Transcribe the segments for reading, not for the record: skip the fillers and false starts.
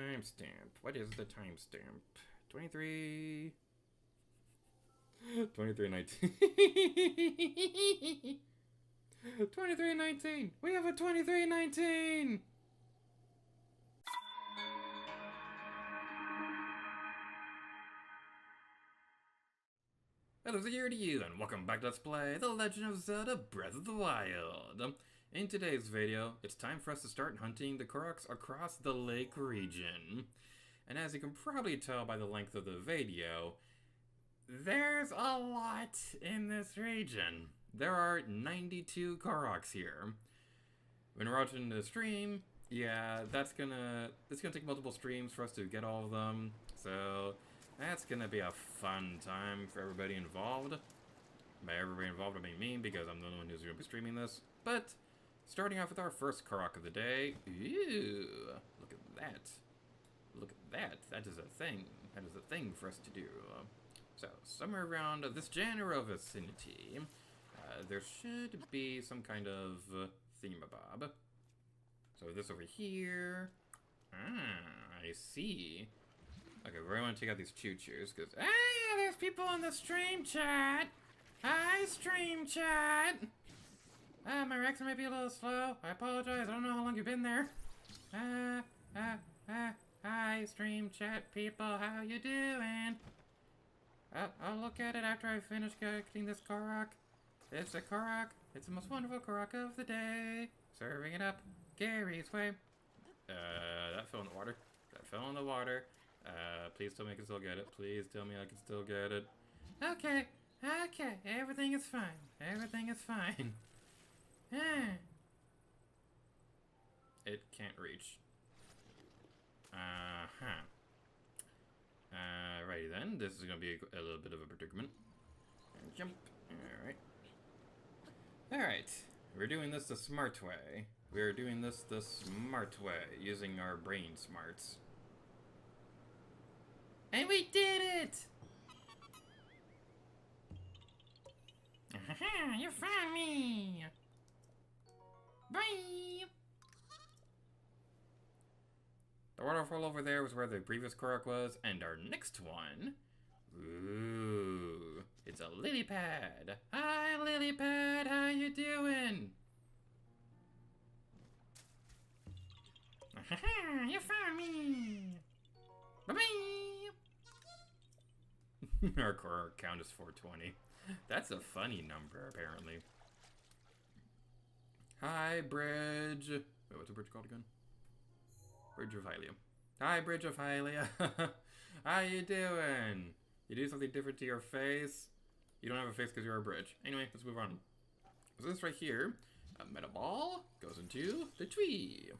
timestamp? What is the timestamp? 23... 2319. 2319! We have a 2319! Hello there to you, and welcome back to Let's Play The Legend of Zelda Breath of the Wild. In today's video, it's time for us to start hunting the Koroks across the lake region. And as you can probably tell by the length of the video, there's a lot in this region. There are 92 Koroks here. When we're watching the stream, yeah, it's gonna take multiple streams for us to get all of them. So that's gonna be a fun time for everybody involved. By everybody involved, I mean me, because I'm the only one who's gonna be streaming this. But starting off with our first Korok of the day. Ooh, look at that. Look at that. That is a thing. That is a thing for us to do. So, somewhere around this general vicinity, there should be some kind of thingamabob. So this over here. Ah, I see. Okay, we're going to take out these choo-choos, because... Ah, there's people in the stream chat! Hi, stream chat! My reaction might be a little slow. I apologize, I don't know how long you've been there. Hi, stream chat people, how you doing? I'll look at it after I finish collecting this Korok. It's a Korok. It's the most wonderful Korok of the day. Serving it up Gary's way. That fell in the water. That fell in the water. Please tell me I can still get it. Please tell me I can still get it. Okay. Okay. Everything is fine. Everything is fine. It can't reach. Alrighty then. This is gonna be a little bit of a predicament. And jump. Alright. Alright. We're doing this the smart way. We're doing this the smart way, using our brain smarts. And we did it! Ahaha, you found me! Bye! The waterfall over there was where the previous Korok was, and our next one... Ooh, it's a lily pad! Hi, lily pad, how you doing? Ahaha, you found me! Bye-bye! Our Korok count is 420. That's a funny number, apparently. Hi, Bridge. Wait, what's the bridge called again? Bridge of Hylia. Hi, Bridge of Hylia. How you doing? You do something different to your face? You don't have a face because you're a bridge. Anyway, let's move on. So this right here, a metal ball goes into the tree.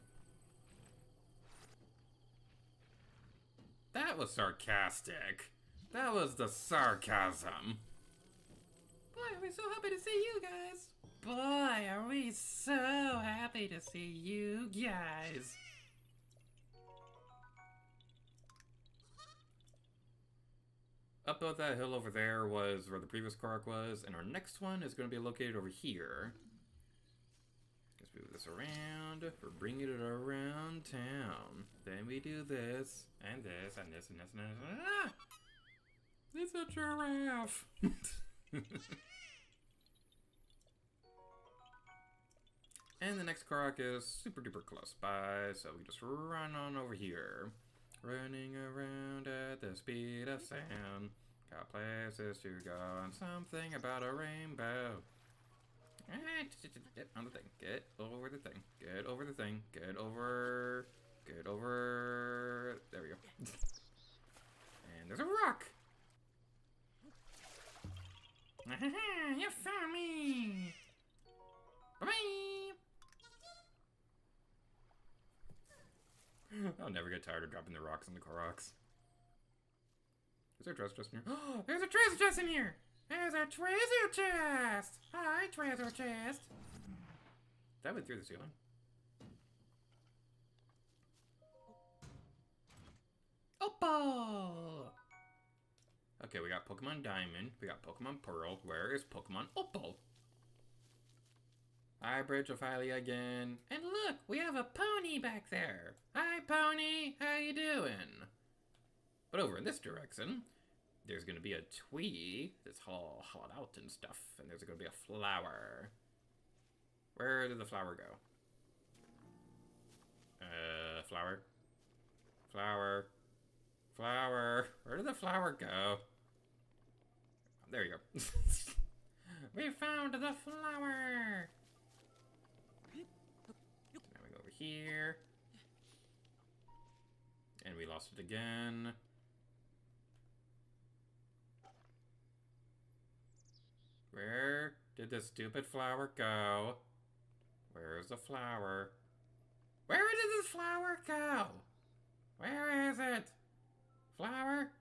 That was sarcastic. That was the sarcasm. Boy, are we so happy to see you guys. Boy, are we so happy to see you guys. Up about that hill over there was where the previous Korok was, and our next one is going to be located over here. Let's move this around. We're bringing it around town. Then we do this, and this, and this, and this, and this. Ah! It's a giraffe! And the next Korok is super duper close by, so we just run on over here. Running around at the speed of sound. Got places to go and something about a rainbow. Get on the thing. Get over the thing. Get over the thing. Get over. Get over. There we go. And there's a rock. You found me. Bye-bye. I'll never get tired of dropping the rocks on the Koroks. Is there a treasure chest in here? Oh, there's a treasure chest in here! There's a treasure chest! Hi, treasure chest! That went through the ceiling. Opal! Okay, we got Pokemon Diamond. We got Pokemon Pearl. Where is Pokemon Opal? Hi, Bridge of Hylia again. And look, we have a pony back there. Hi, pony, how you doing? But over in this direction, there's gonna be a tree that's all hollowed out and stuff, and there's gonna be a flower. Where did the flower go? Flower? Flower? Flower? Where did the flower go? There you go. We found the flower! Now we go over here. And we lost it again. Where did the stupid flower go? Where's the flower? Where did the flower go? Where is it? Flower?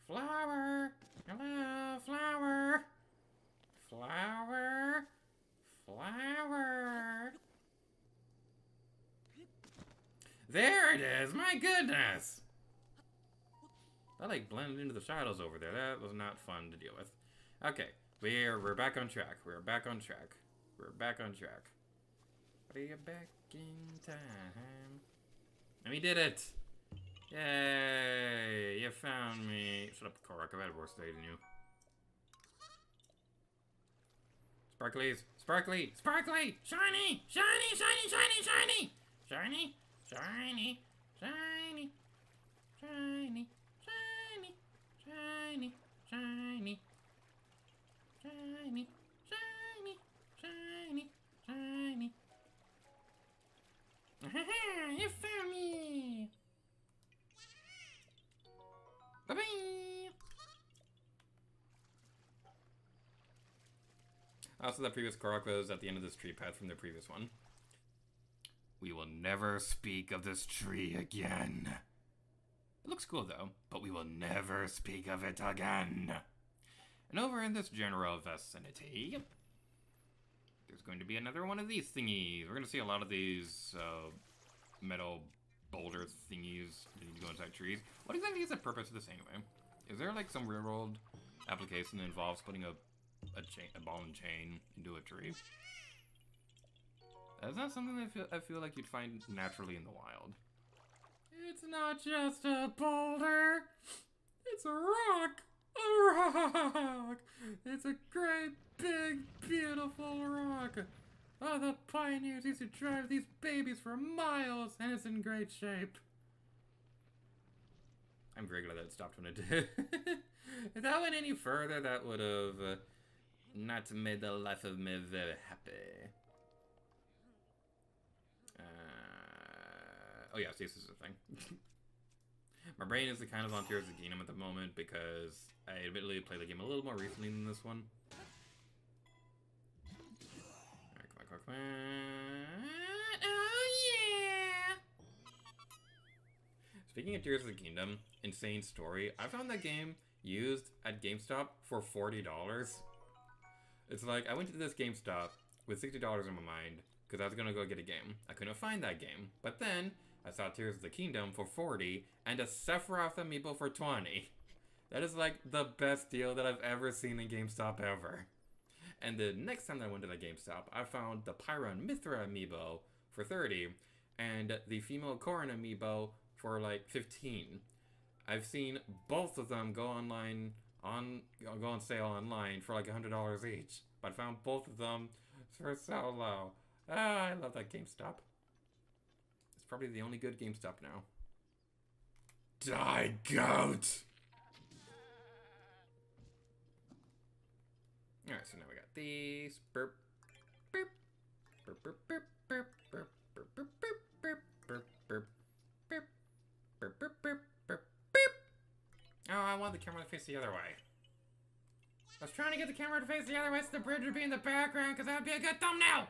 Flower? Hello, flower? Flower? Flower? There it is! My goodness! That like blended into the shadows over there. That was not fun to deal with. Okay, we're back on track. We're back on track. We're back on track. We're back in time. And we did it! Yay! You found me. Shut up, Korok. I've had worse day than you. Sparklies! Sparkly! Sparkly! Shiny! Shiny! Shiny! Shiny! Shiny! Shiny! Shiny! Shiny! Shiny! Shiny! Shiny! Shiny! Shiny! Shiny! Shiny! Shiny! Aha! You found me! Bye-bye! Also, the previous Korok was at the end of this tree path from the previous one. We will never speak of this tree again. It looks cool though, but we will never speak of it again. And over in this general vicinity, there's going to be another one of these thingies. We're going to see a lot of these metal boulder thingies that need to go inside trees. What exactly is the purpose of this anyway? Is there like some real world application that involves putting a ball and chain into a tree? That's not something that I feel like you'd find naturally in the wild. It's not just a boulder. It's a rock. A rock. It's a great, big, beautiful rock. Oh, the pioneers used to drive these babies for miles, and it's in great shape. I'm very glad that it stopped when it did. If that went any further, that would have not made the life of me very happy. Oh yeah, this is the thing. My brain is kind of on Tears of the Kingdom at the moment because I admittedly played the game a little more recently than this one. Alright, come on, come on. Oh yeah! Speaking of Tears of the Kingdom, insane story. I found that game used at GameStop for $40. It's like, I went to this GameStop with $60 in my mind because I was gonna go get a game. I couldn't find that game. But then, I saw Tears of the Kingdom for $40 and a Sephiroth amiibo for $20. That is like the best deal that I've ever seen in GameStop ever. And the next time that I went to the GameStop, I found the Pyra and Mithra amiibo for $30 and the female Corrin amiibo for like $15. I've seen both of them go on sale online for like $100 each. But I found both of them for so low. Ah, I love that GameStop. It's probably the only good GameStop now. Die, goat! Alright, so now we got these. Burp. Burp. Burp, burp, burp, burp, burp, burp, burp, burp, burp, burp, burp, burp, burp, burp, burp, burp. Oh, I want the camera to face the other way. I was trying to get the camera to face the other way so the bridge would be in the background, because that would be a good thumbnail!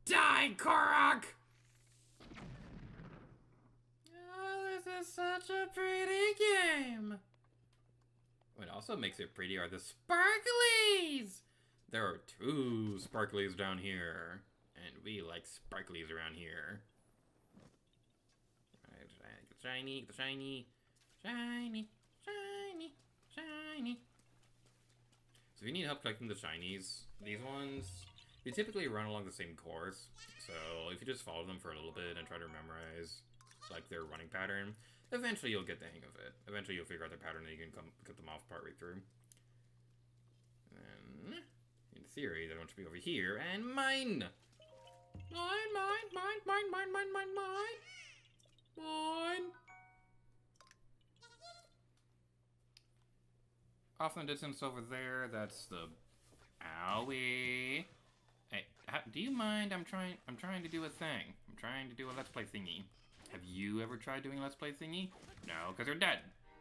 Die, Korok! Oh, this is such a pretty game! What also makes it pretty are the sparklies! There are 2 sparklies down here, and we like sparklies around here. Alright, shiny, shiny, shiny, shiny, shiny. So if you need help collecting the shinies, these ones, you typically run along the same course. So if you just follow them for a little bit and try to memorize like their running pattern, eventually you'll get the hang of it. Eventually you'll figure out their pattern and you can cut them off partway through. And in theory, they want to be over here and mine. Mine, mine, mine, mine, mine, mine, mine, mine. Mine. Off in the distance over there, that's the... Owie. Hey, do you mind? I'm trying to do a thing. I'm trying to do a Let's Play thingy. Have you ever tried doing a Let's Play thingy? No, because they're dead.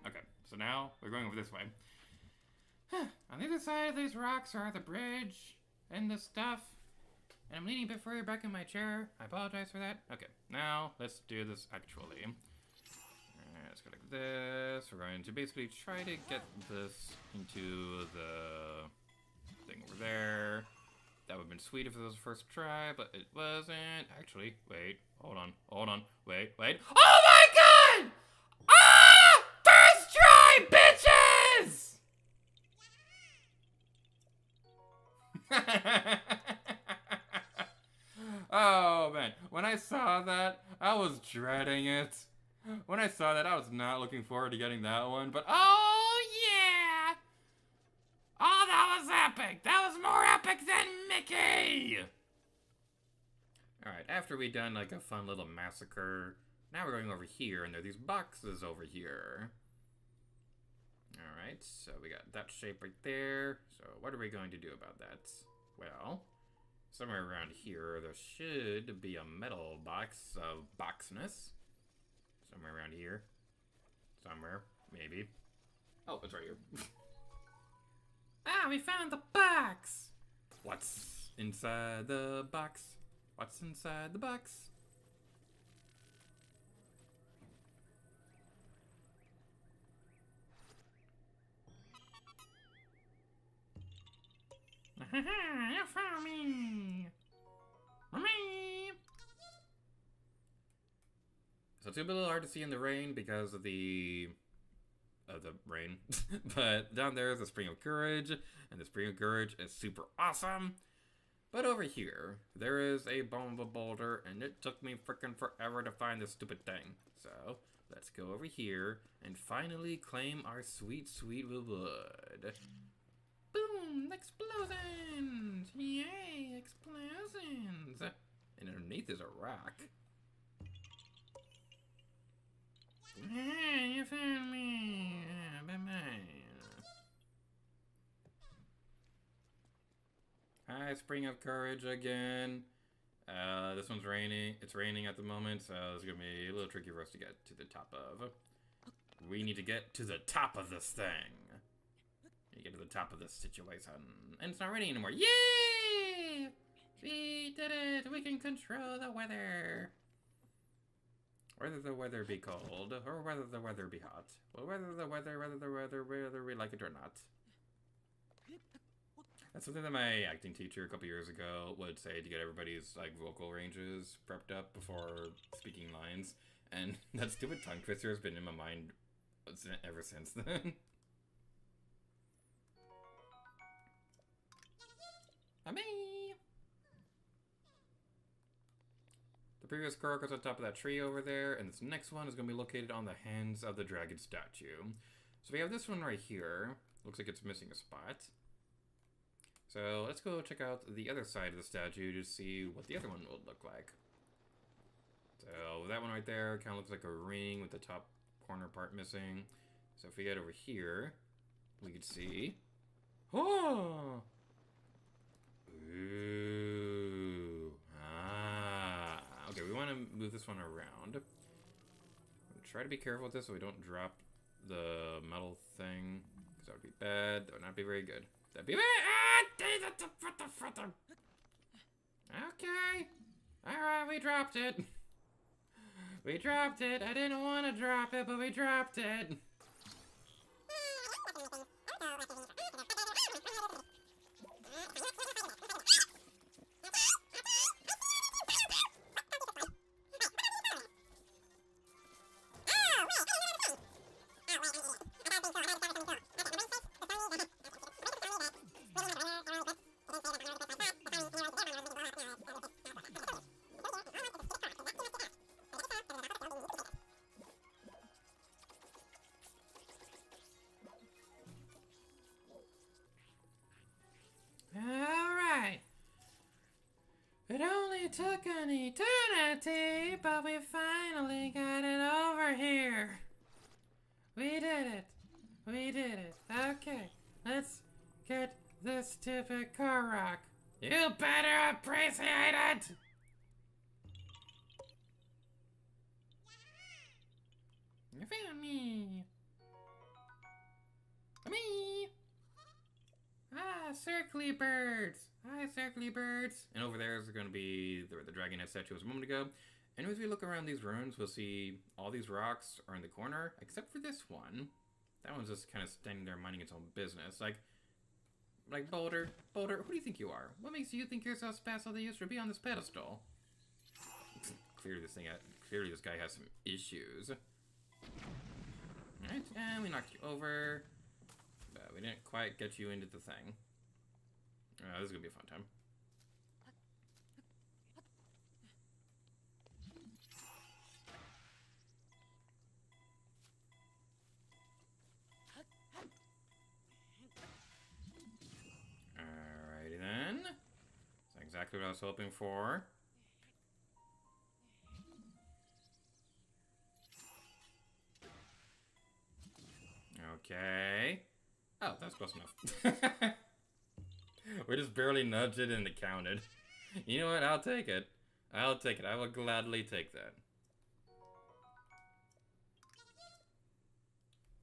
Okay, so now we're going over this way. On the other side of these rocks are the bridge and the stuff. And I'm leaning a bit further back in my chair. I apologize for that. Okay, now let's do this actually. Let's go like this. We're going to basically try to get this into the thing over there. That would have been sweet if it was the first try, but it wasn't. Actually, wait, hold on, wait. Oh my god! Ah! First try, bitches! Oh man, when I saw that, I was dreading it. When I saw that, I was not looking forward to getting that one, but oh yeah! Oh, that was epic! That was more epic than Mickey! Alright, after we done like a fun little massacre, now we're going over here, and there are these boxes over here. Alright, so we got that shape right there. So what are we going to do about that? Well, somewhere around here, there should be a metal box of boxness. Somewhere around here. Somewhere, maybe. Oh, it's right here. Ah, we found the box! What's inside the box? What's inside the box? You found me! Me! So it's a little hard to see in the rain because of the rain. But down there is the Spring of Courage, and the Spring of Courage is super awesome. But over here, there is a bomba boulder, and it took me frickin' forever to find this stupid thing. So, let's go over here and finally claim our sweet, sweet reward. Boom! Explosions! Yay! Explosions! And underneath is a rock. Hey, you found me! Hi, Spring of Courage again. This one's raining. It's raining at the moment, so it's gonna be a little tricky for us to get to the top of. We need to get to the top of this thing. You get to the top of this situation. And it's not raining anymore. Yay! We did it! We can control the weather. Whether the weather be cold, or whether the weather be hot. Well, whether we like it or not. That's something that my acting teacher a couple years ago would say to get everybody's like vocal ranges prepped up before speaking lines. And that stupid tongue twister has been in my mind ever since then. Me. The previous Korok was on top of that tree over there, and this next one is going to be located on the hands of the dragon statue. So we have this one right here. Looks like it's missing a spot. So let's go check out the other side of the statue to see what the other one would look like. So that one right there kind of looks like a ring with the top corner part missing. So if we head over here, we could see... Oh! Ooh. Ah. Okay, we want to move this one around. Try to be careful with this so we don't drop the metal thing, because that would be bad. That would not be very good. That'd be bad. Okay. Alright, we dropped it. We dropped it. I didn't want to drop it, but we dropped it. took an eternity, but we finally got it over here. We did it. We did it. Okay, let's get this stupid Korok. You better appreciate it! You found me. Me. Ah, circly birds. Hi, circly birds. And over there is going to be where the dragon head statue was a moment ago. And as we look around these ruins, we'll see all these rocks are in the corner, except for this one. That one's just kind of standing there minding its own business. Like Boulder, who do you think you are? What makes you think you're so special that you should be on this pedestal? Clearly this guy has some issues. Alright, and we knocked you over. But we didn't quite get you into the thing. This is gonna be a fun time. Alrighty then. That's exactly what I was hoping for. Okay. Oh, that's close enough. We just barely nudged it and it counted. You know what? I'll take it. I'll take it. I will gladly take that.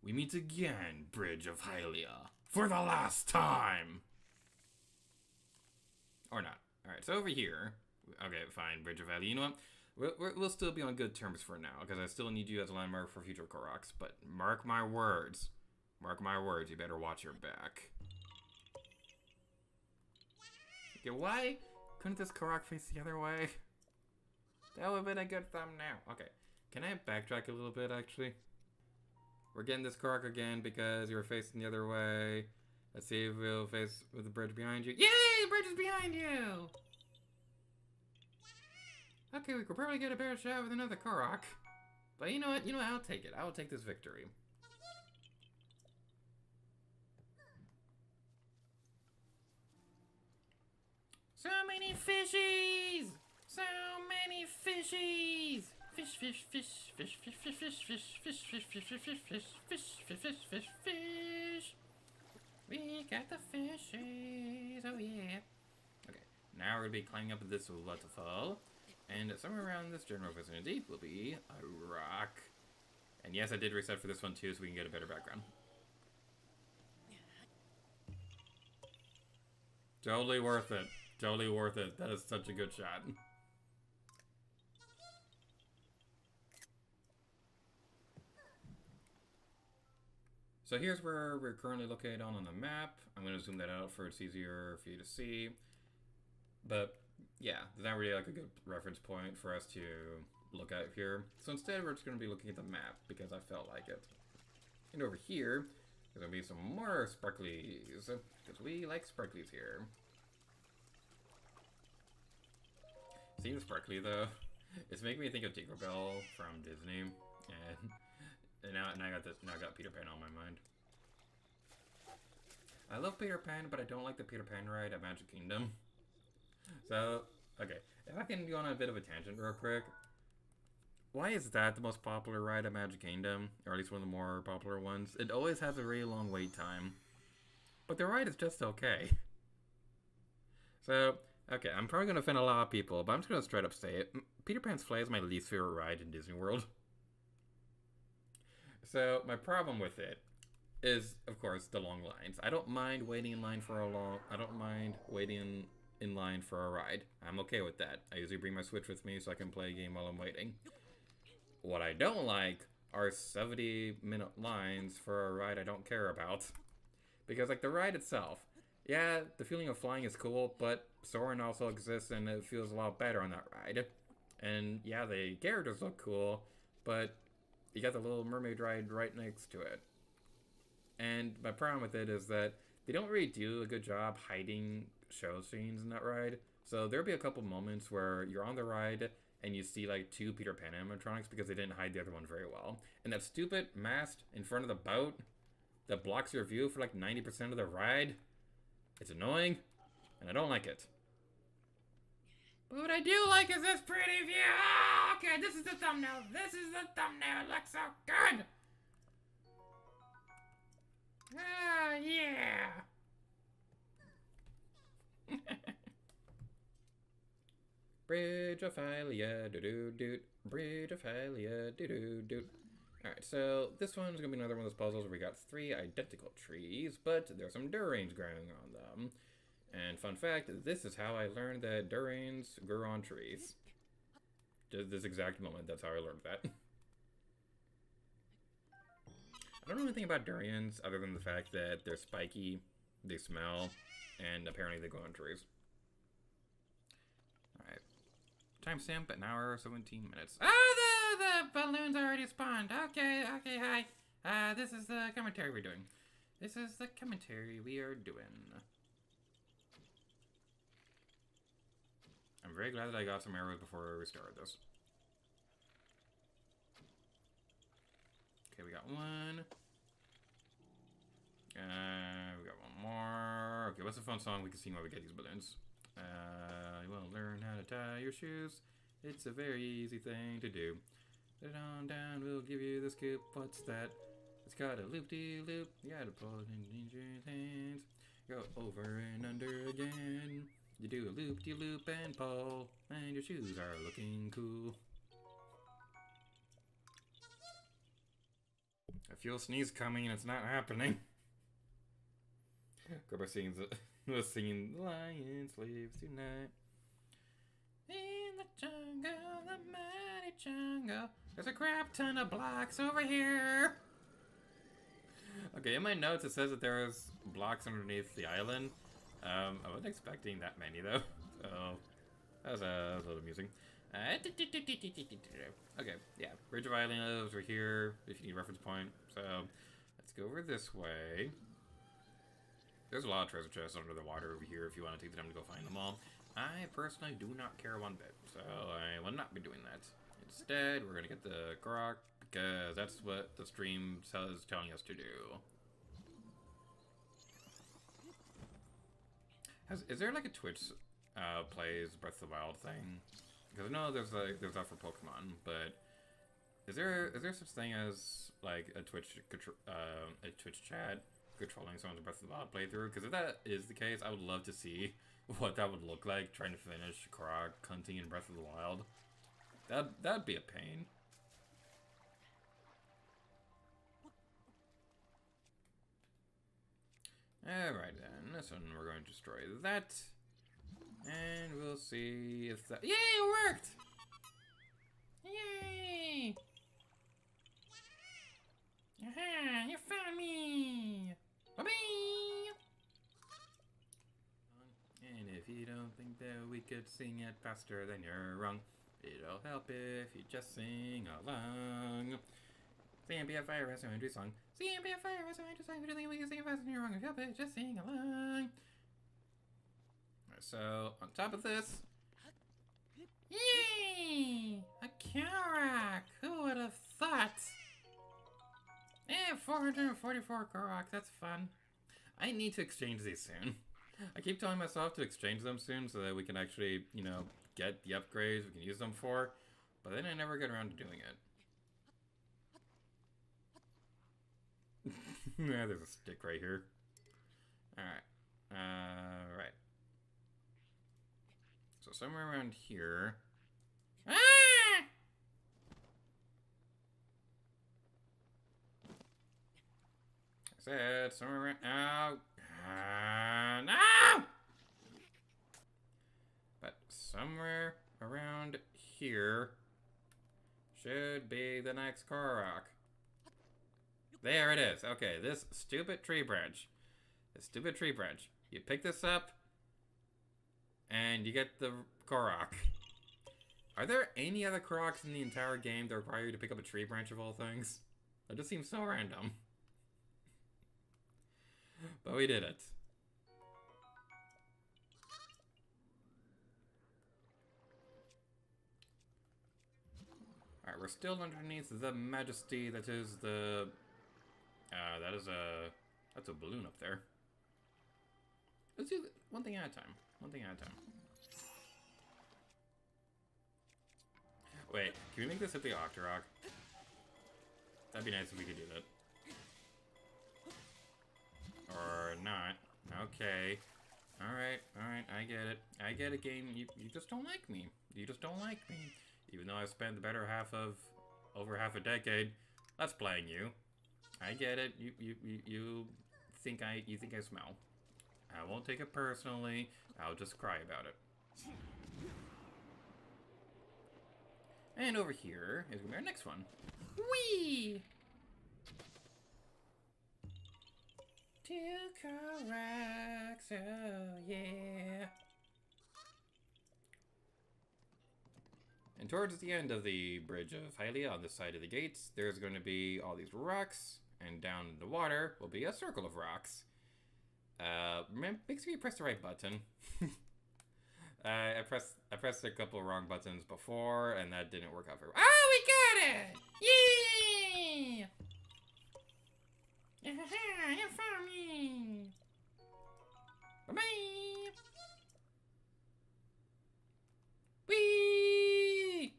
We meet again, Bridge of Hylia. For the last time! Or not. Alright, so over here. Okay, fine, Bridge of Hylia. You know what? We'll still be on good terms for now, because I still need you as a landmark for future Koroks. But mark my words. Mark my words, you better watch your back. Okay, why couldn't this Korok face the other way? That would have been a good thumbnail. Okay, can I backtrack a little bit, actually? We're getting this Korok again because you were facing the other way. Let's see if we'll face with the bridge behind you. Yay! The bridge is behind you! Okay, we could probably get a better shot with another Korok. But you know what? I'll take it. I will take this victory. So many fishies! So many fishies! Fish, fish, fish, fish, fish, fish, fish, fish, fish, fish, fish, fish, fish, fish, fish, fish, fish, fish. We got the fishies, oh yeah. Okay, now we're gonna be climbing up this waterfall. And somewhere around this general vicinity will be a rock. And yes, I did reset for this one too, so we can get a better background. Totally worth it. Totally worth it. That is such a good shot. So here's where we're currently located on the map. I'm going to zoom that out for it's easier for you to see. But yeah, there's not really like a good reference point for us to look at here. So instead we're just going to be looking at the map because I felt like it. And over here, there's going to be some more sparklies. Because we like sparklies here. Seeing sparkly though, it's making me think of Tinkerbell from Disney, and now I got Peter Pan on my mind. I love Peter Pan, but I don't like the Peter Pan ride at Magic Kingdom. So, okay, if I can go on a bit of a tangent real quick, why is that the most popular ride at Magic Kingdom, or at least one of the more popular ones? It always has a really long wait time, but the ride is just okay. So. Okay, I'm probably going to offend a lot of people, but I'm just going to straight up say it. Peter Pan's Flight is my least favorite ride in Disney World. So, my problem with it is, of course, the long lines. I don't mind waiting in line for a ride. I'm okay with that. I usually bring my Switch with me so I can play a game while I'm waiting. What I don't like are 70-minute lines for a ride I don't care about. Because, like, the ride itself, yeah, the feeling of flying is cool, but soaring also exists and it feels a lot better on that ride. And yeah, the characters look cool, but you got the Little Mermaid ride right next to it. And my problem with it is that they don't really do a good job hiding show scenes in that ride. So there'll be a couple moments where you're on the ride and you see like 2 Peter Pan animatronics because they didn't hide the other one very well. And that stupid mast in front of the boat that blocks your view for like 90% of the ride, it's annoying, and I don't like it. But what I do like is this pretty view. Oh, okay, this is the thumbnail. This is the thumbnail. It looks so good. Ah, yeah. Bridge of Hylia, doo-doo-doo. Bridge of Hylia, doo-doo-doo. Alright, so this one's gonna be another one of those puzzles where we got 3 identical trees, but there's some durians growing on them. And fun fact, this is how I learned that durians grew on trees. Just this exact moment, that's how I learned that. I don't know anything about durians other than the fact that they're spiky, they smell, and apparently they grow on trees. Alright. Timestamp, an hour, 17 minutes. Ah, the balloons already spawned. Okay, hi. This is the commentary we're doing. This is the commentary we are doing. I'm very glad that I got some arrows before we started this. Okay, we got one. We got one more. Okay, what's a fun song we can sing while we get these balloons? You want to learn how to tie your shoes? It's a very easy thing to do. Put it on down, we'll give you the scoop. What's that? It's got a loop-de-loop. You gotta pull it in your hands. Go over and under again. You do a loop-de-loop and pull, and your shoes are looking cool. I feel a sneeze coming and it's not happening. Go by singing the singing Lion Slaves Tonight. In the jungle, the mighty jungle. There's a crap ton of blocks over here. Okay, in my notes it says that there was blocks underneath the island. I wasn't expecting that many though, so that was a little amusing. Okay, yeah, Bridge of Island is over here if you need a reference point. So let's go over this way. There's a lot of treasure chests under the water over here if you want to take the time to go find them all. I personally do not care one bit, so I will not be doing that. Instead, we're gonna get the Korok because that's what the stream is telling us to do. Is there like a Twitch plays Breath of the Wild thing? Because I know there's that for Pokemon, but is there such thing as like a Twitch chat controlling someone's Breath of the Wild playthrough? Because if that is the case, I would love to see what that would look like trying to finish Korok hunting in Breath of the Wild. That'd be a pain. Alright then, this one we're going to destroy that. And we'll see if that— Yay, it worked! Yay! Aha, you found me! Bye-bye! And if you don't think that we could sing it faster, then you're wrong. It'll help if you just sing along. CMPFI has no entry song. CMPFI has no entry song. If you don't think we can sing it faster, then you're wrong. Help it, just sing along. So, on top of this, yay! A Korok! Who would have thought? 444 Koroks, that's fun. I need to exchange these soon. I keep telling myself to exchange them soon so that we can actually, you know, get the upgrades we can use them for, but then I never get around to doing it. Yeah, there's a stick right here. Alright. Right. So somewhere around here. Ah! I said somewhere around. Oh. No! But somewhere around here should be the next Korok. There it is. Okay, this stupid tree branch. This stupid tree branch. You pick this up, and you get the Korok. Are there any other Koroks in the entire game that require you to pick up a tree branch of all things? That just seems so random. But we did it. Alright, we're still underneath the majesty that is the... that's a balloon up there. Let's do one thing at a time. One thing at a time. Wait, can we make this hit the Octorok? That'd be nice if we could do that. Or not. Okay. Alright, I get it. I get it, game. You just don't like me. You just don't like me. Even though I've spent the better half of over half a decade let's playing you. I get it. You think I smell. I won't take it personally. I'll just cry about it. And over here is gonna be our next one. Whee! Two Koroks, oh yeah. And towards the end of the bridge of Hylia, on this side of the gates, there's going to be all these rocks, and down in the water will be a circle of rocks. Make sure you press the right button. I pressed a couple of wrong buttons before, and that didn't work out very well. Oh, we got it! Yeah! You found me! Bye-bye! Whee!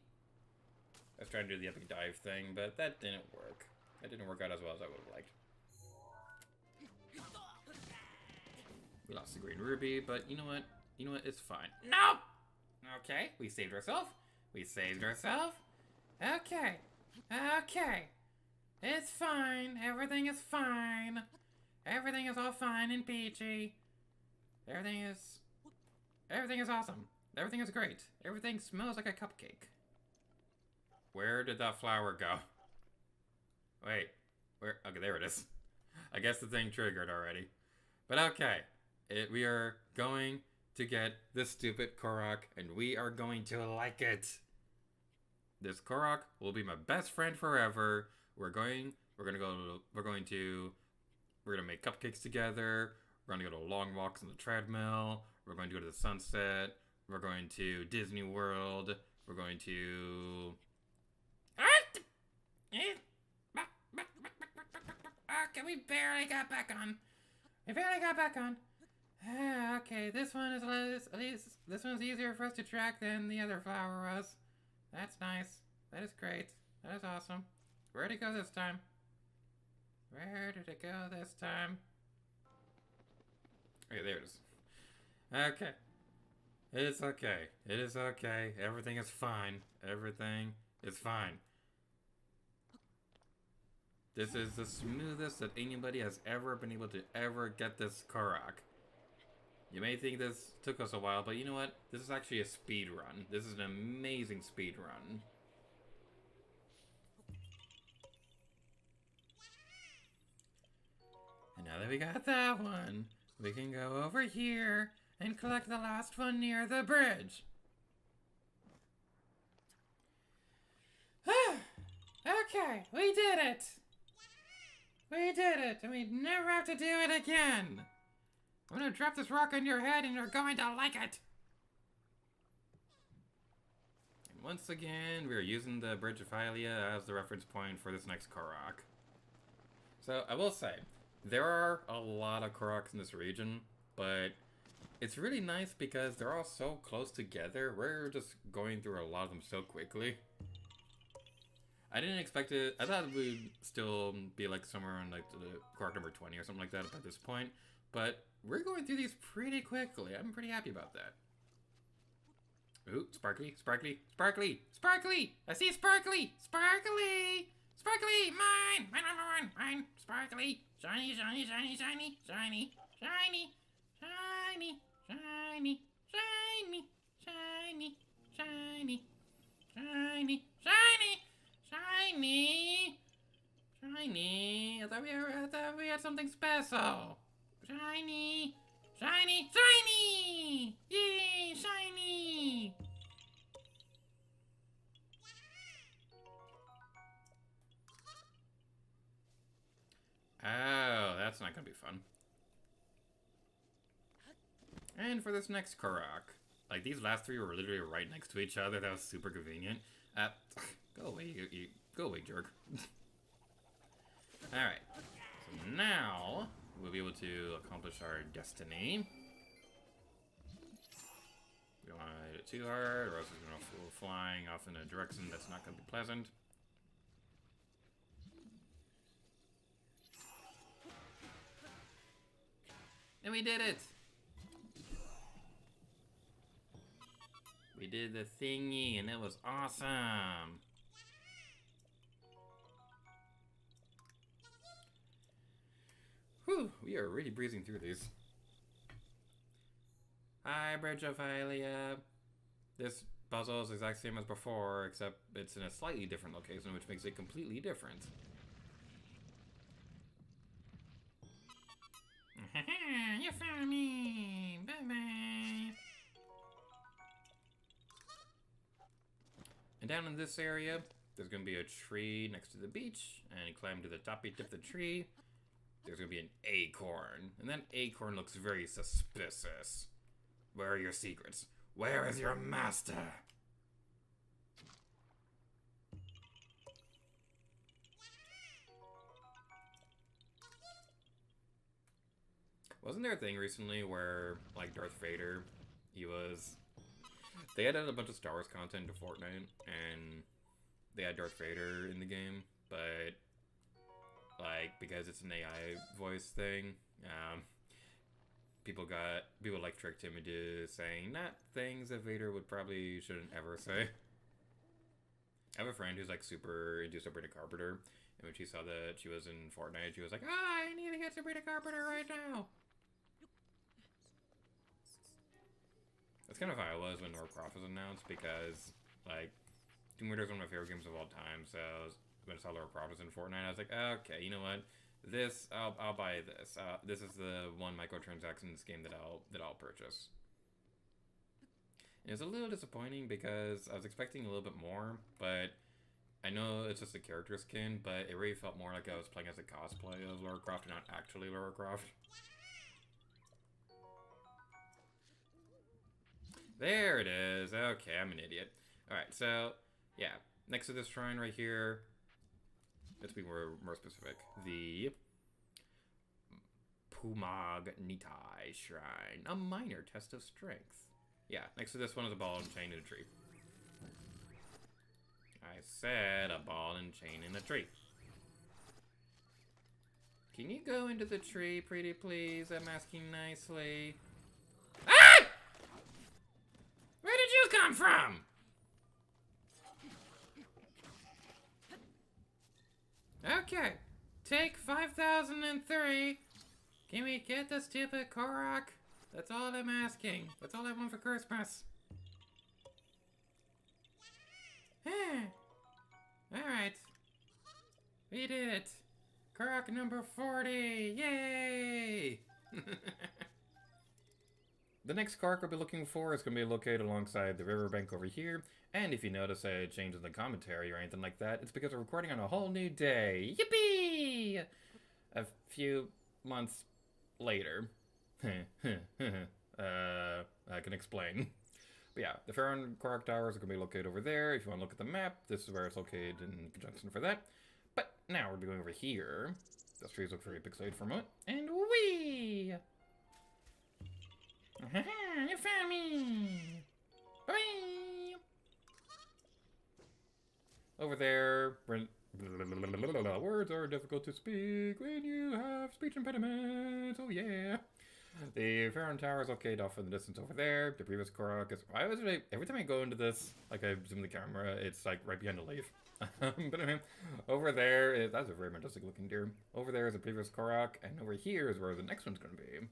I was trying to do the epic dive thing, but that didn't work. That didn't work out as well as I would have liked. We lost the green ruby, but you know what? You know what? It's fine. No! Okay, we saved ourselves. We saved ourselves. Okay. Okay. It's fine. Everything is fine. Everything is all fine and peachy. Everything is awesome. Everything is great. Everything smells like a cupcake. Where did that flower go? Wait. Where? Okay, there it is. I guess the thing triggered already. But okay. We are going to get this stupid Korok, and we are going to like it. This Korok will be my best friend forever. We're gonna make cupcakes together. We're gonna go to long walks on the treadmill. We're going to go to the sunset. We're going to Disney World. We're going to... Okay, we barely got back on. Okay, this one is at least this one's easier for us to track than the other flower was. That's nice. That is great. That is awesome. Where'd it go this time? Where did it go this time? Okay, there it is. Okay. It's okay. It is okay. Everything is fine. Everything is fine. This is the smoothest that anybody has ever been able to ever get this Korok. You may think this took us a while, but you know what? This is actually a speed run. This is an amazing speed run. And now that we got that one, we can go over here and collect the last one near the bridge. Okay, we did it! We did it, and we never have to do it again! I'm gonna drop this rock on your head and you're going to like it! And once again, we're using the Bridge of Hylia as the reference point for this next Korok. So, I will say, there are a lot of Koroks in this region, but it's really nice because they're all so close together. We're just going through a lot of them so quickly. I didn't expect it. I thought we'd still be like somewhere on like the Korok number 20 or something like that at this point. But we're going through these pretty quickly. I'm pretty happy about that. Ooh, sparkly, sparkly, sparkly, sparkly! I see sparkly! Sparkly! Sparkly! Mine! Mine, mine, mine, mine! Sparkly! Shiny, shiny, shiny, shiny, shiny, shiny, shiny, shiny, shiny, shiny, shiny, shiny, shiny, shiny, shiny. I thought we had something special. Shiny, shiny, shiny! Yay, shiny! Oh, that's not gonna be fun. And for this next Korok, like these last three were literally right next to each other. That was super convenient. Go away, you go away, jerk. Alright, so now we'll be able to accomplish our destiny. We want it too hard, or else he's gonna go flying off in a direction that's not gonna be pleasant. And we did it! We did the thingy, and it was awesome! Whew, we are really breezing through these. Hi, Bridge of Hylia. This puzzle is the exact same as before, except it's in a slightly different location, which makes it completely different. You found me! Bye-bye! And down in this area, there's going to be a tree next to the beach, and you climb to the toppy tip of the tree. There's going to be an acorn, and that acorn looks very suspicious. Where are your secrets? Where is your master? Wasn't there a thing recently where, like, Darth Vader, they added a bunch of Star Wars content to Fortnite, and they had Darth Vader in the game, but, like, because it's an AI voice thing, people like tricked him into saying not things that Vader shouldn't ever say. I have a friend who's, like, super into Sabrina Carpenter, and when she saw that she was in Fortnite, she was like, I need to get Sabrina Carpenter right now! That's kind of how I was when Warcraft was announced, because, like, Tomb Raider is one of my favorite games of all time, so when I saw Lara Croft was in Fortnite, I was like, okay, you know what? I'll buy this. This is the one microtransaction in this game that I'll purchase. And it was a little disappointing because I was expecting a little bit more, but I know it's just a character skin, but it really felt more like I was playing as a cosplay of Lara Croft and not actually Lara Croft. There it is. Okay, I'm an idiot. Alright, so, yeah. Next to this shrine right here, let's be more specific. The Pumag Nitai Shrine. A minor test of strength. Yeah, next to this one is a ball and chain in a tree. I said a ball and chain in a tree. Can you go into the tree, pretty please? I'm asking nicely. Ah! Where did you come from? Okay, take 5003. Can we get the stupid Korok? That's all I'm asking. That's all I want for Christmas. Alright. We did it. Korok number 40. Yay! The next Korok we'll be looking for is going to be located alongside the riverbank over here. And if you notice a change in the commentary or anything like that, it's because we're recording on a whole new day. Yippee! A few months later. I can explain. But yeah, the Pharaoh Korok Towers are going to be located over there. If you want to look at the map, this is where it's located in conjunction for that. But now we're going over here. Those trees look very pixelated for a moment. And whee! You found me! Bye! Over there, words are difficult to speak when you have speech impediments. Oh yeah! The Pharaoh Tower is located off in the distance over there. The previous Korok is... every time I go into this, like I zoom the camera, it's like right behind the leaf. But anyway, over there, that's a very majestic looking deer. Over there is the previous Korok, and over here is where the next one's going to be.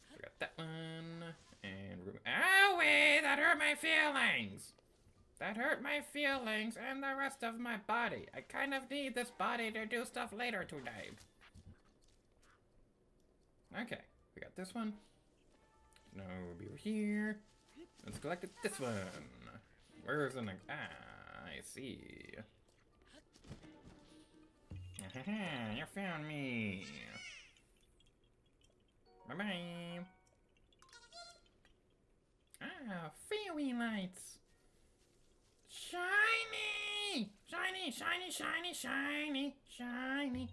So we got that one, and we're... Owie! That hurt my feelings! That hurt my feelings and the rest of my body. I kind of need this body to do stuff later today. Okay, we got this one. Now we'll be over here. Let's collect this one. Where's the next? Ah, I see. You found me. Bye-bye. Ah, fairy lights. Shiny! Shiny, shiny, shiny, shiny, shiny.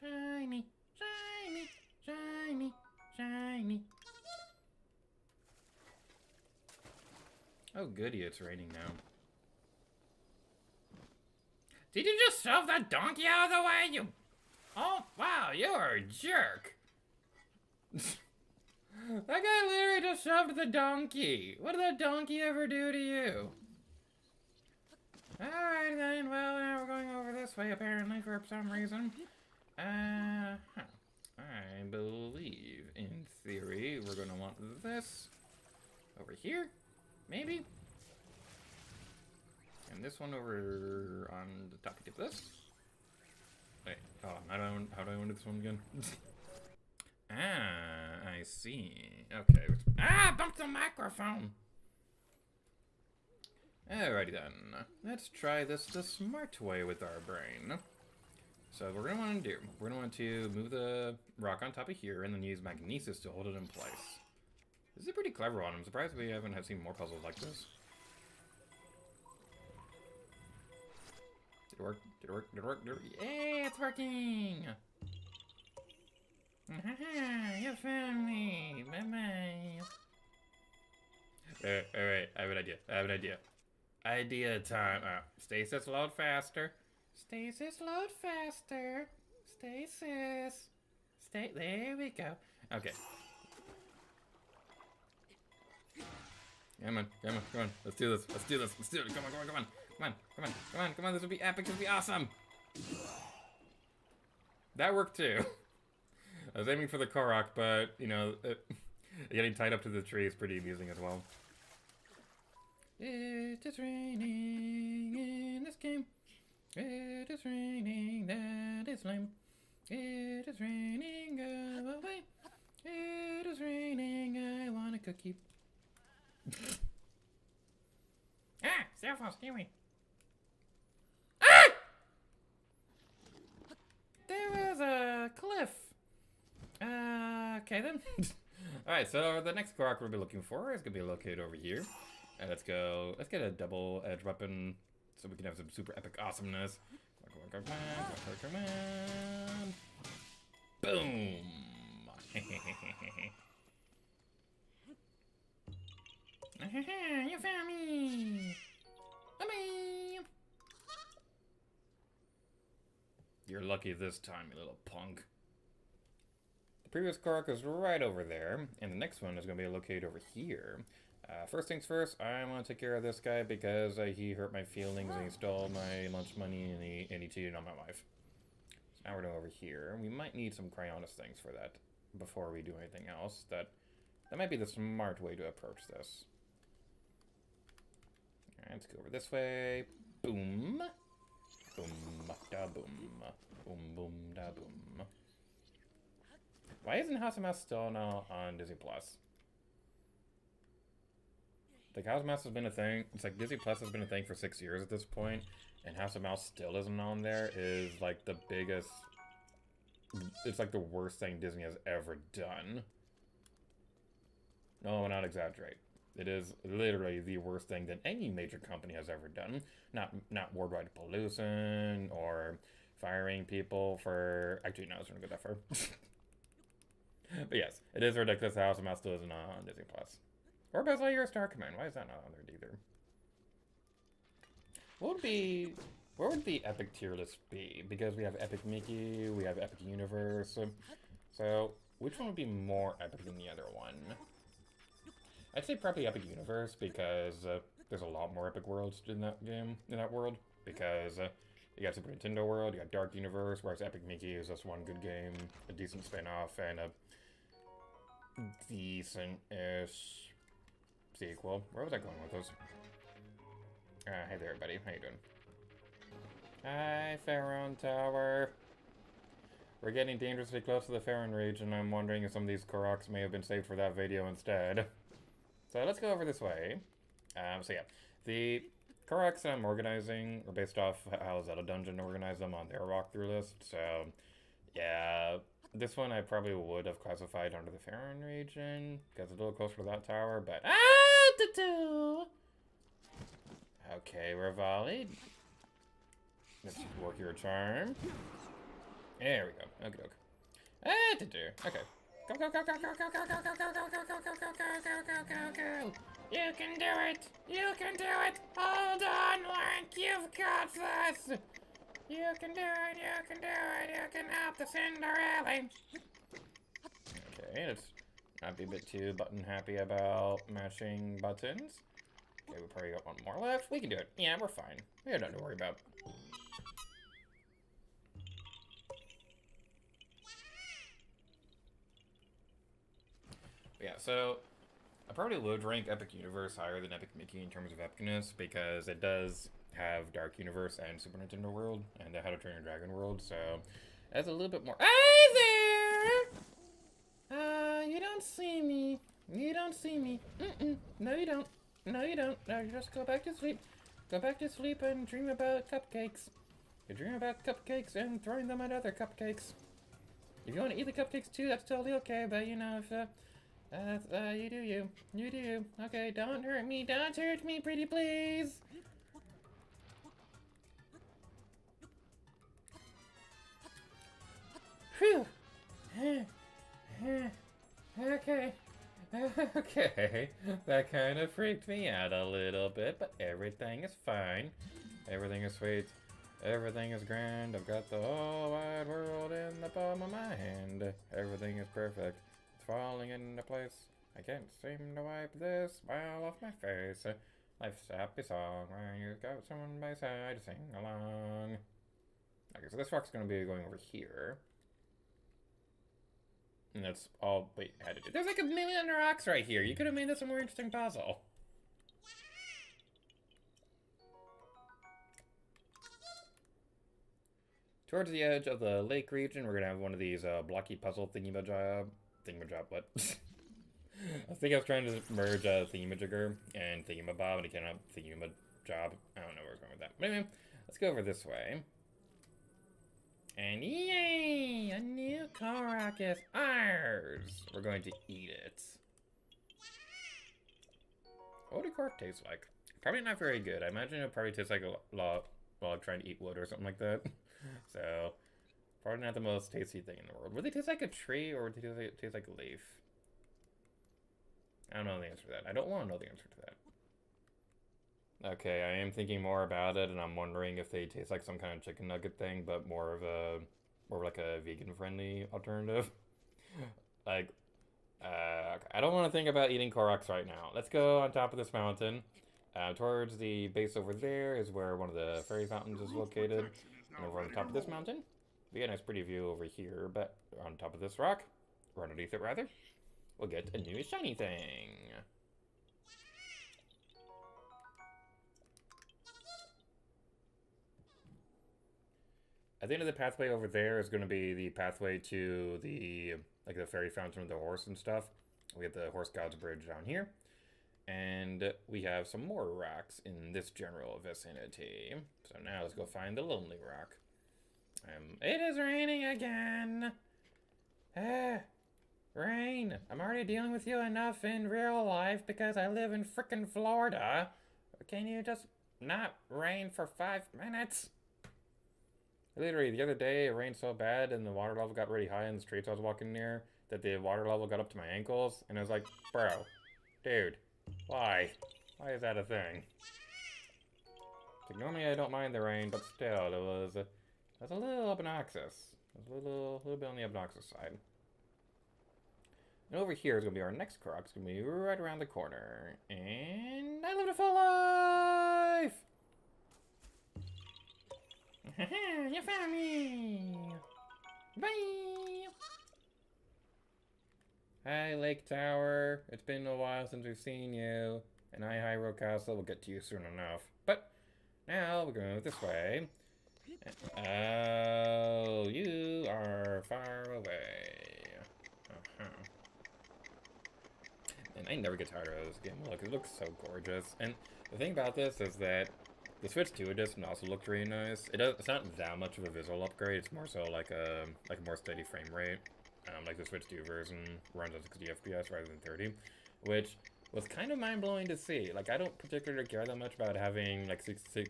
Shiny, shiny, shiny, shiny. Oh, goody, it's raining now. Did you just shove that donkey out of the way, you... Oh, wow, you're a jerk. That guy literally just shoved the donkey. What did that donkey ever do to you? Alright then, well, now we're going over this way apparently for some reason. I believe, in theory, we're gonna want this over here, maybe? And this one over on the top of this. Wait, hold on, how do I want this one again? I see. Okay. Bumped the microphone! Alrighty then. Let's try this the smart way with our brain. So what we're gonna want to do, we're gonna want to move the rock on top of here and then use magnesis to hold it in place. This is a pretty clever one. I'm surprised we haven't seen more puzzles like this. Did it work? Did it work? Did it work? Did it work? Yay, it's working! You found me! Bye-bye! Alright, I have an idea. Idea time. Stasis, load faster. Stasis, load faster. Stasis. There we go. Okay. Come on. Let's do this. Come on. This would be epic. This would be awesome. That worked too. I was aiming for the Korok, but, you know, getting tied up to the tree is pretty amusing as well. It is raining in this game. It is raining, that is lame. It is raining, go away. It is raining, I want a cookie. Cell phone, stay away. There was a cliff. Okay then. Alright, so the next Korok we'll be looking for is going to be located over here. And let's get a double-edged weapon so we can have some super epic awesomeness. Come on. Boom! You found me! Bye-bye! You're lucky this time, you little punk. The previous Korok is right over there, and the next one is going to be located over here. First things first, I want to take care of this guy because he hurt my feelings and he stole my lunch money and he cheated on my wife. So now we're going over here. We might need some crayonist things for that before we do anything else. That might be the smart way to approach this. Alright, let's go over this way. Boom. Boom, da boom. Boom, boom, da boom. Why isn't House of Mouse still now on Disney Plus? Like, House of Mouse has been a thing. It's like Disney Plus has been a thing for 6 years at this point, and House of Mouse still isn't on there is like the biggest. It's like the worst thing Disney has ever done. No, not exaggerate. It is literally the worst thing that any major company has ever done. Not worldwide pollution or firing people for. Actually, no, I was gonna go that far. But yes, it is ridiculous. House of Mouse still isn't on Disney Plus. Or Buzz Lightyear Star Command. Why is that not on there either? What would the epic tier list be? Because we have Epic Mickey, we have Epic Universe. So which one would be more epic than the other one? I'd say probably Epic Universe because there's a lot more epic worlds in that game, in that world. Because you got Super Nintendo World, you got Dark Universe, whereas Epic Mickey is just one good game, a decent spin-off, and a decent-ish sequel. Where was I going with those? Hey there, everybody. How you doing? Hi, Pharaoh Tower. We're getting dangerously close to the Farron region. I'm wondering if some of these Koroks may have been saved for that video instead. So let's go over this way. So yeah, the Koroks I'm organizing are based off how Zelda Dungeon organized them on their walkthrough list. So yeah, this one I probably would have classified under the Farron region because it's a little closer to that tower, but okay, we're volleyed. Let's work your charm. There we go. Okay. Okay. Go. You can do it! You can do it! Hold on, Link! You've got this! You can do it! You can do it! You can help the Cinderella! Okay, let's not be a bit too button happy about mashing buttons. Okay, we probably got one more left. We can do it. Yeah, we're fine. We have nothing to worry about. Yeah, so I probably would rank Epic Universe higher than Epic Mickey in terms of epicness because it does have Dark Universe and Super Nintendo World and the How to Train Your Dragon World, so that's a little bit more. Hi there! You don't see me. You don't see me. No, you don't. No, you don't. No, you just go back to sleep. Go back to sleep and dream about cupcakes. You dream about cupcakes and throwing them at other cupcakes. If you want to eat the cupcakes too, that's totally okay, but you know, if, you do you. You do you. Okay, don't hurt me. Don't hurt me, pretty please. Phew. Okay. Okay. That kind of freaked me out a little bit, but everything is fine. Everything is sweet. Everything is grand. I've got the whole wide world in the palm of my hand. Everything is perfect. It's falling into place. I can't seem to wipe this smile off my face. Life's a happy song when you've got someone by your side to sing along. Okay, so this rock's gonna be going over here. And that's all we had to do. There's like a million rocks right here. You could have made this a more interesting puzzle. Towards the edge of the lake region, we're gonna have one of these blocky puzzle thingamajab. What? I think I was trying to merge thingamajigger and thingamabob, and it came up thingamajab. I don't know where I was going with that. But anyway, let's go over this way. And yay! A new Korok is ours! We're going to eat it. What would a Korok taste like? Probably not very good. I imagine it probably tastes like a lot while trying to eat wood or something like that. So, probably not the most tasty thing in the world. Would they taste like a tree or would they taste like a leaf? I don't know the answer to that. I don't want to know the answer to that. Okay, I am thinking more about it, and I'm wondering if they taste like some kind of chicken nugget thing, but more like a vegan-friendly alternative. Like, I don't want to think about eating Koroks right now. Let's go on top of this mountain. Towards the base over there is where one of the fairy fountains is located. And over on top of this mountain, we get a nice pretty view over here, but on top of this rock, or underneath it rather, we'll get a new shiny thing. At the end of the pathway over there is going to be the pathway to the fairy fountain with the horse and stuff. We have the horse god's bridge down here. And we have some more rocks in this general vicinity. So now let's go find the lonely rock. It is raining again. Rain. I'm already dealing with you enough in real life because I live in frickin' Florida. Can you just not rain for 5 minutes? Literally, the other day, it rained so bad and the water level got really high in the streets I was walking near that the water level got up to my ankles. And I was like, bro, dude, why? Why is that a thing? Like, normally I don't mind the rain, but still, it was a little obnoxious. It was a little bit on the obnoxious side. And over here is going to be our next Korok. It's going to be right around the corner. And I lived a full life! You found me! Bye! Hi, Lake Tower. It's been a while since we've seen you. And hi, Hyrule Castle. We'll get to you soon enough. But now we're going this way. Oh, you are far away. And I never get tired of this game. Look, it looks so gorgeous. And the thing about this is that the Switch 2 edition also looked really nice. It's not that much of a visual upgrade. It's more so like a more steady frame rate. Like the Switch 2 version runs at 60 FPS rather than 30, which was kind of mind-blowing to see. Like, I don't particularly care that much about having like 60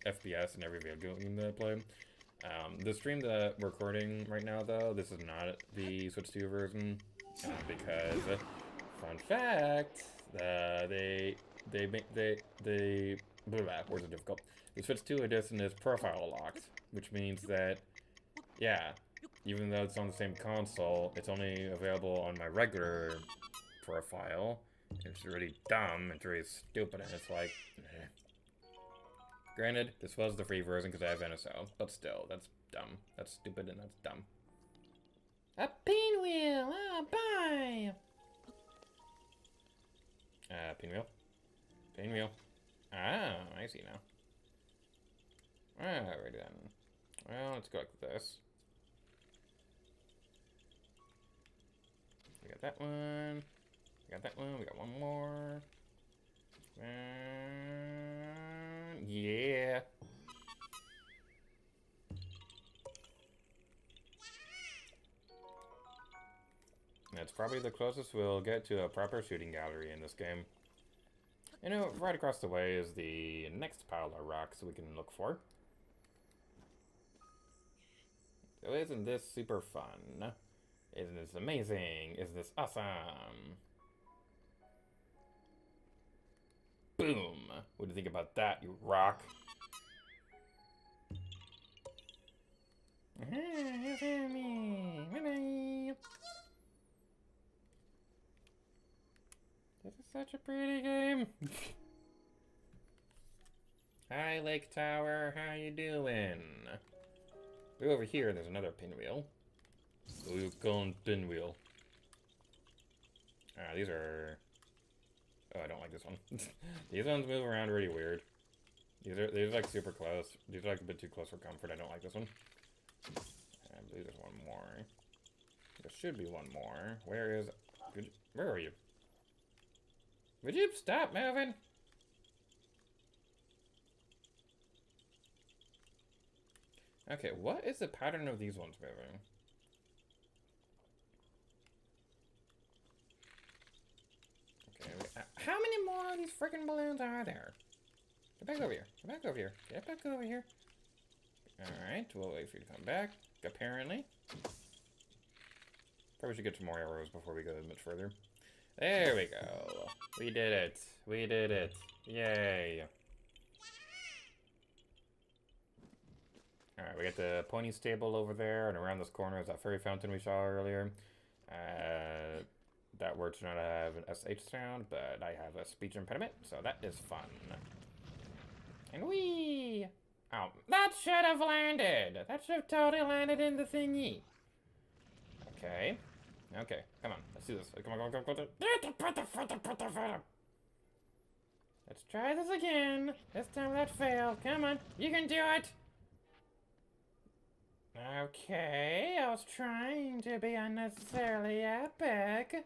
FPS in every video game that I play. The stream that we're recording right now, though, this is not the Switch 2 version, because, fun fact, blah, blah, words are difficult. They switched to a distance profile locked, which means that, yeah, even though it's on the same console, it's only available on my regular profile. It's really dumb, it's really stupid, and it's like, eh. Granted, this was the free version because I have NSO, but still, that's dumb. That's stupid and that's dumb. A pinwheel! Ah, bye! Pinwheel? Pinwheel. Ah, I see now. Alright then. Well, let's go like this. We got that one. We got that one. We got one more. Yeah. That's probably the closest we'll get to a proper shooting gallery in this game. You know, right across the way is the next pile of rocks we can look for. So isn't this super fun? Isn't this amazing? Isn't this awesome? Boom! What do you think about that, you rock? You found me! Bye-bye! This is such a pretty game. Hi, Lake Tower. How you doing? Way over here, there's another pinwheel. Blue cone pinwheel. Ah, these are... Oh, I don't like this one. These ones move around really weird. These are like super close. These are like a bit too close for comfort. I don't like this one. I believe there's one more. There should be one more. Where is... Where are you? Would you stop moving? Okay, what is the pattern of these ones moving? Okay, how many more of these freaking balloons are there? Get back over here. Get back over here. Get back over here. Alright, we'll wait for you to come back, apparently. Probably should get some more arrows before we go much further. There we go. We did it. We did it. Yay. Alright, we got the pony stable over there, and around this corner is that fairy fountain we saw earlier. That word should not have an SH sound, but I have a speech impediment, so that is fun. And wee! Oh, that should have landed! That should have totally landed in the thingy. Okay. Okay, come on, let's do this. Come on, come on, come on. Let's try this again. This time without fail. Come on, you can do it! Okay, I was trying to be unnecessarily epic.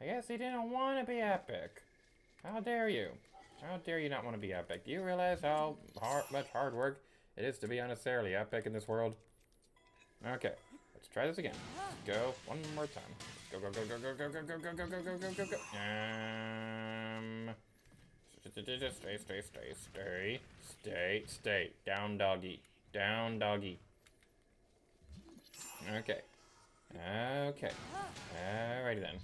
I guess he didn't want to be epic. How dare you? How dare you not want to be epic? Do you realize how much hard work it is to be unnecessarily epic in this world? Okay, let's try this again. Let's go one more time. Go, go, go, go, go, go, go, go, go, go, go, go, go, go, go. Stay. Down, doggy. Down, doggy. Okay. Okay. Alrighty then.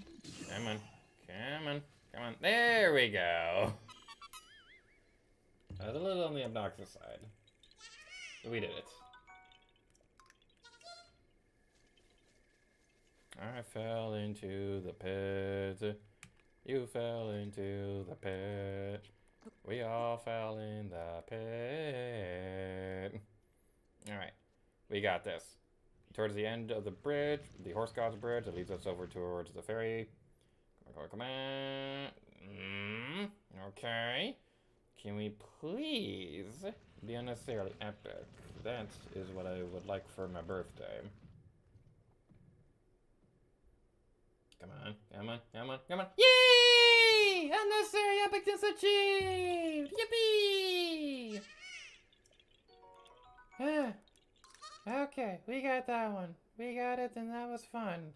Come on. Come on. Come on. There we go. I was a little on the obnoxious side. We did it. I fell into the pit. You fell into the pit. We all fell in the pit. Alright. We got this. Towards the end of the bridge, the horse god's bridge, that leads us over towards the ferry. Come on. Okay. Can we please be unnecessarily epic? That is what I would like for my birthday. Come on, come on, come on, come on. Yay! Unnecessary epicness achieved! Yippee! Okay, we got that one. We got it, and that was fun.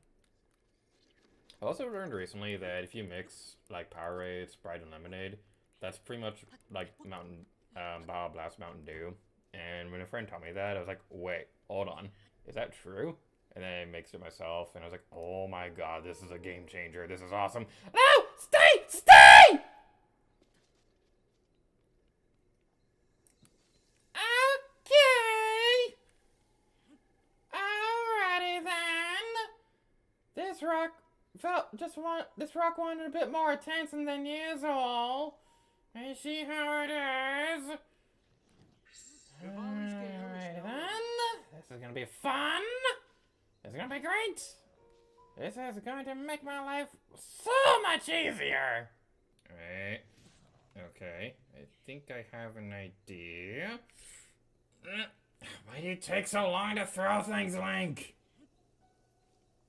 I also learned recently that if you mix, like, Powerade, Sprite, and Lemonade, that's pretty much like Baja Blast Mountain Dew. And when a friend told me that, I was like, wait, hold on. Is that true? And then I mixed it myself, and I was like, oh my god, this is a game changer. This is awesome. No! Stay! Stay! this rock wanted a bit more attention than usual. I see how it is. Alright then. This is gonna be fun. This is gonna be great. This is going to make my life so much easier. Alright. Okay. I think I have an idea. Why do you take so long to throw things, Link?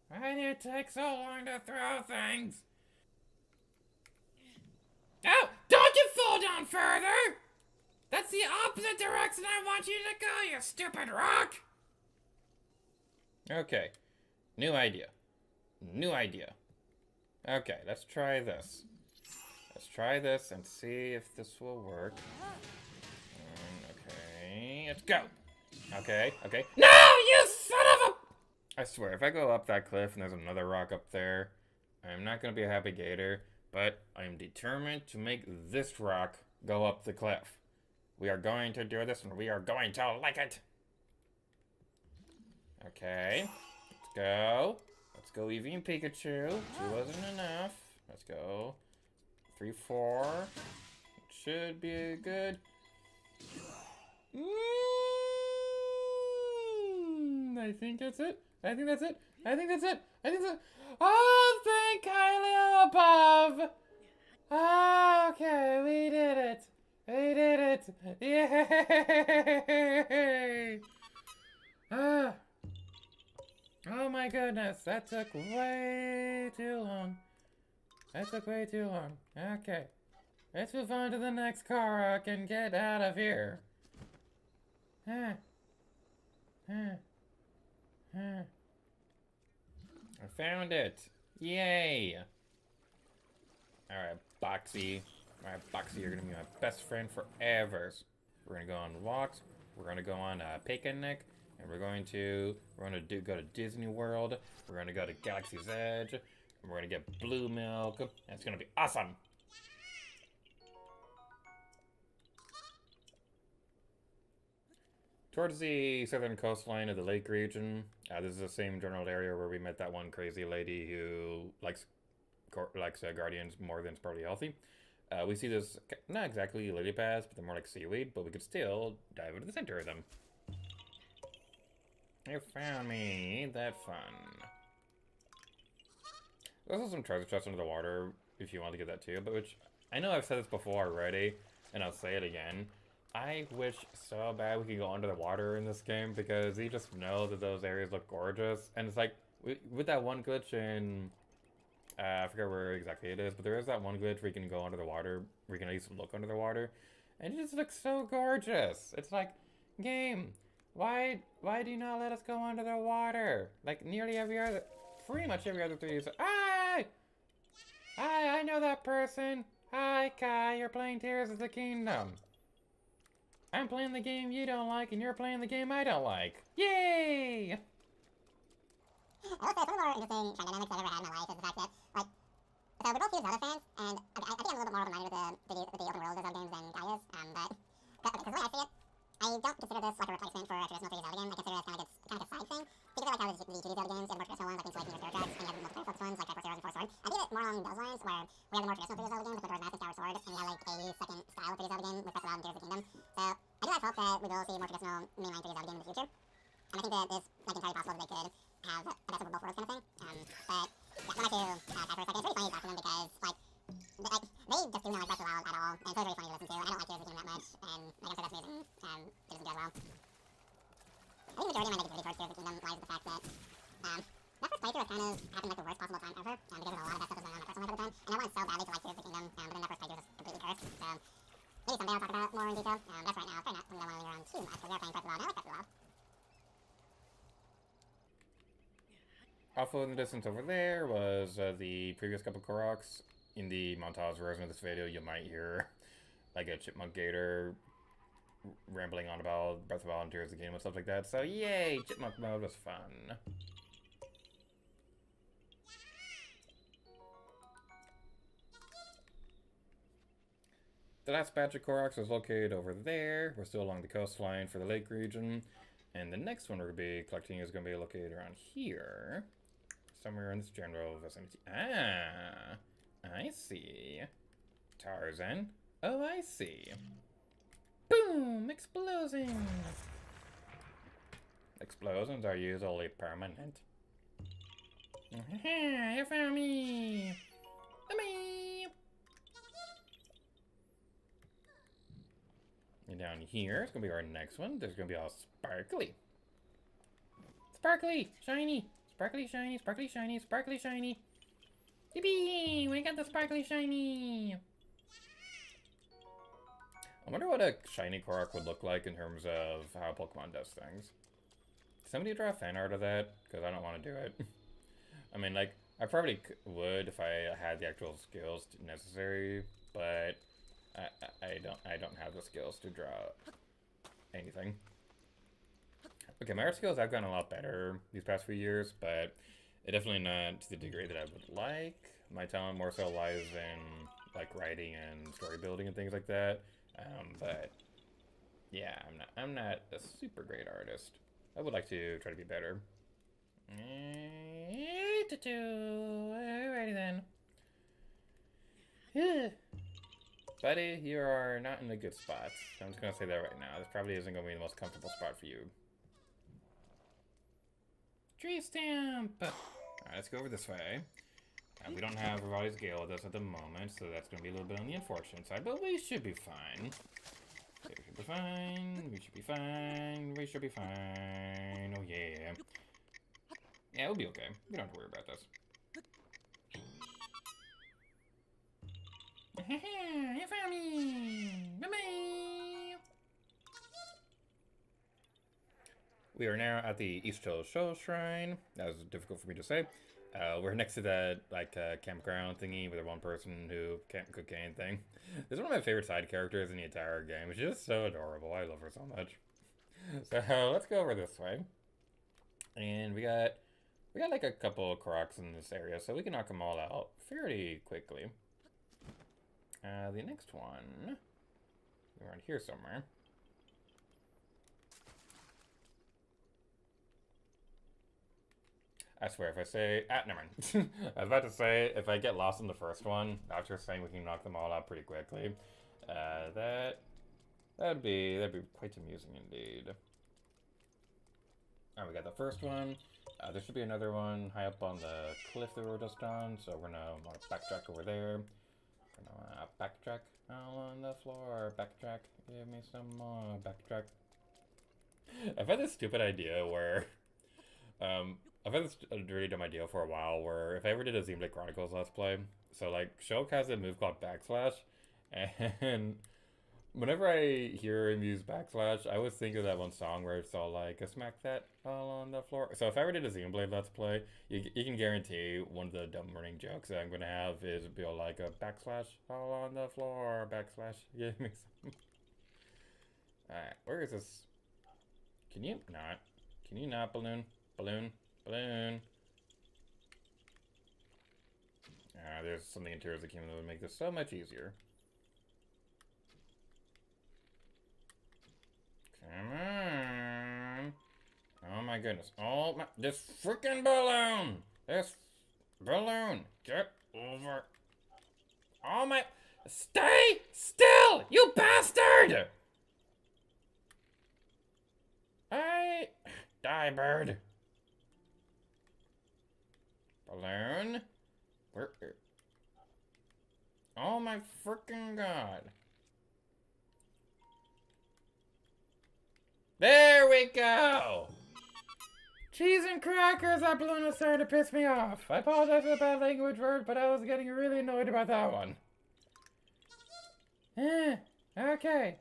Why do you take so long to throw things? Oh! Don't you fall down further! That's the opposite direction I want you to go, you stupid rock! Okay. New idea. New idea. Okay, let's try this. Let's try this and see if this will work. Okay, let's go. Okay. No, you son of a... I swear, if I go up that cliff and there's another rock up there, I'm not going to be a happy gator, but I'm determined to make this rock go up the cliff. We are going to do this and we are going to like it. Okay, let's go. Let's go Eevee and Pikachu. 2 wasn't enough. Let's go. 3, 4. It should be good. I think that's it. I think that's it. Oh, thank highly above. Okay, we did it. Yay! Oh my goodness, that took way too long. Okay, let's move on to the next Korok and get out of here. I found it. Yay! Alright, Boxy. Alright, Boxy, you're gonna be my best friend forever. We're gonna go on walks. We're gonna go on a picnic. And we're gonna go to Disney World. We're gonna go to Galaxy's Edge. And we're gonna get blue milk. And it's gonna be awesome. Towards the southern coastline of the lake region, this is the same general area where we met that one crazy lady who likes guardians more than Sparty Healthy. We see this, not exactly lily pads, but they're more like seaweed, but we could still dive into the center of them. You found me. Ain't that fun? There's also some treasure chests under the water if you want to get that too, but which I know I've said this before already, and I'll say it again. I wish so bad we could go under the water in this game because you just know that those areas look gorgeous, and it's like with that one glitch in I forget where exactly it is, but there is that one glitch where you can go under the water, where you can at least look under the water, and it just looks so gorgeous. It's like, game. Why do you not let us go under the water? Like nearly pretty much every other 3 is, Hi, I know that person. Hi, Kai, you're playing Tears of the Kingdom. I'm playing the game you don't like, and you're playing the game I don't like. Yay! I will say, some of the more interesting friend dynamics I've ever had in my life is the fact that, like, so we're both huge Zelda fans, and I think I'm a little bit more open-minded with the open world Zelda games than Guy is, but because the way I see it, I don't consider this like a replacement for a traditional 3D Zelda game. I consider it as kind of a side thing. Think of it like how the 2D Zelda games, you have the more traditional ones, like Link's Awakening or Spirit Tracks, and you have the multiplayer focused ones, like Triforce Heroes and Force Sword. I think it's more along those lines, where we have the more traditional 3D Zelda games, like Majora's Mask and Skyward Sword, and we have like a second style of 3D Zelda game with Breath of the Wild and Tears of the Kingdom. So I do have hope that we will see more traditional mainline 3D Zelda games in the future. And I think that it's like entirely possible that they could have a best of both worlds kind of thing. But yeah, going back to Kai for a second, it's really funny to talk to them because they just do not like Breath of the Wild at all, and it's really funny to listen to. I don't like Tears of the Kingdom that much, and like I'm sure that's amazing. It doesn't do as well. I think the majority of my negativity towards Tears of the Kingdom lies with the fact that that first playthrough kind of happened like the worst possible time ever, because there was a lot of bad stuff that was going on in my personal life at the time, and I wanted so badly to like Tears of the Kingdom, but then that first playthrough was completely cursed. So maybe someday I'll talk about it more in detail. That's right now, probably not something I want to linger on too much, because we are playing Breath of the Wild, and I like Breath of the Wild. Off in the distance over there was the previous couple Koroks. In the montage version of this video, you might hear like a chipmunk gator rambling on about Breath of the Wild and Tears of the Kingdom and stuff like that. So yay, chipmunk mode was fun. The last batch of Koroks was located over there. We're still along the coastline for the lake region. And the next one we're going to be collecting is going to be located around here. somewhere in this general vicinity. Ah, I see. Tarzan. Oh, I see. Boom! Explosion! Explosions are usually permanent. You found me! Me! And down here, it's gonna be our next one. There's gonna be all sparkly. Sparkly! Shiny! Sparkly, shiny, sparkly, shiny, sparkly, shiny. Yippee! We got the sparkly, shiny! I wonder what a shiny Korok would look like in terms of how Pokemon does things. Somebody draw fan art of that? Because I don't want to do it. I mean, like, I probably would if I had the actual skills necessary, but I don't have the skills to draw anything. Okay, my art skills have gotten a lot better these past few years, but definitely not to the degree that I would like. My talent more so lies in, like, writing and story building and things like that. But yeah, I'm not a super great artist. I would like to try to be better. Alrighty then. Buddy, you are not in a good spot. I'm just gonna say that right now. This probably isn't gonna be the most comfortable spot for you. Tree stamp! Alright, let's go over this way. We don't have Rivali's Gale with us at the moment, so that's going to be a little bit on the unfortunate side, but we should be fine. We should be fine. We should be fine. We should be fine. Oh, yeah. Yeah, we'll be okay. We don't have to worry about this. You found me! Bye-bye! We are now at the East Hill Show Shrine. That was difficult for me to say. We're next to that, like, campground thingy with the one person who can't cook anything. This is one of my favorite side characters in the entire game. She's just so adorable. I love her so much. So, let's go over this way. And we got like a couple of Koroks in this area, so we can knock them all out fairly quickly. The next one, around here somewhere. I swear, if I say... never mind. I was about to say, if I get lost in the first one, after saying we can knock them all out pretty quickly, that'd be quite amusing indeed. Alright, we got the first one. There should be another one high up on the cliff that we were just on, so we're gonna want to backtrack over there. We're gonna backtrack all on the floor. Backtrack. Give me some more. Backtrack. I've had this stupid idea where... I've had this really dumb idea for a while where if I ever did a Xenoblade Chronicles Let's Play, so like Shulk has a move called backslash, and whenever I hear him use backslash, I always think of that one song where it's all like, smack that all on the floor. So if I ever did a Xenoblade Let's Play, you can guarantee one of the dumb running jokes that I'm going to have is be all like a backslash all on the floor, backslash, give me some. Alright, where is this? Can you not, balloon? Balloon? Balloon. There's something in Tears of the Kingdom that would make this so much easier. Come on. Oh my goodness. Oh my, this freaking balloon! This balloon! Get over. Oh my, stay still, you bastard! Die, bird. Balloon? Where? Oh my freaking god. There we go! Cheese and crackers, that balloon is starting to piss me off. I apologize for the bad language word, but I was getting really annoyed about that one. Okay.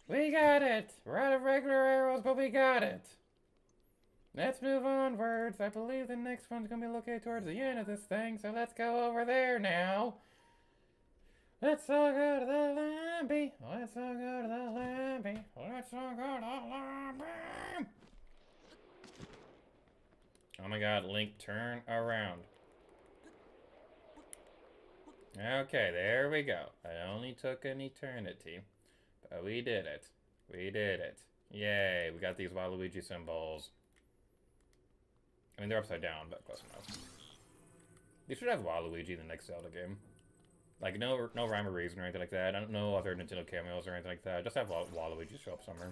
We got it. We're out of regular arrows, but we got it. Let's move onwards. I believe the next one's gonna be located towards the end of this thing, so let's go over there now. Let's all go to the lobby. Let's all go to the lobby. Let's all go to the lobby. Oh my god, Link, turn around. Okay, there we go. It only took an eternity. But we did it. We did it. Yay, we got these Waluigi symbols. I mean, they're upside down, but close enough. They should have Waluigi in the next Zelda game. Like, no rhyme or reason or anything like that. I don't know other Nintendo cameos or anything like that. Just have Waluigi show up somewhere.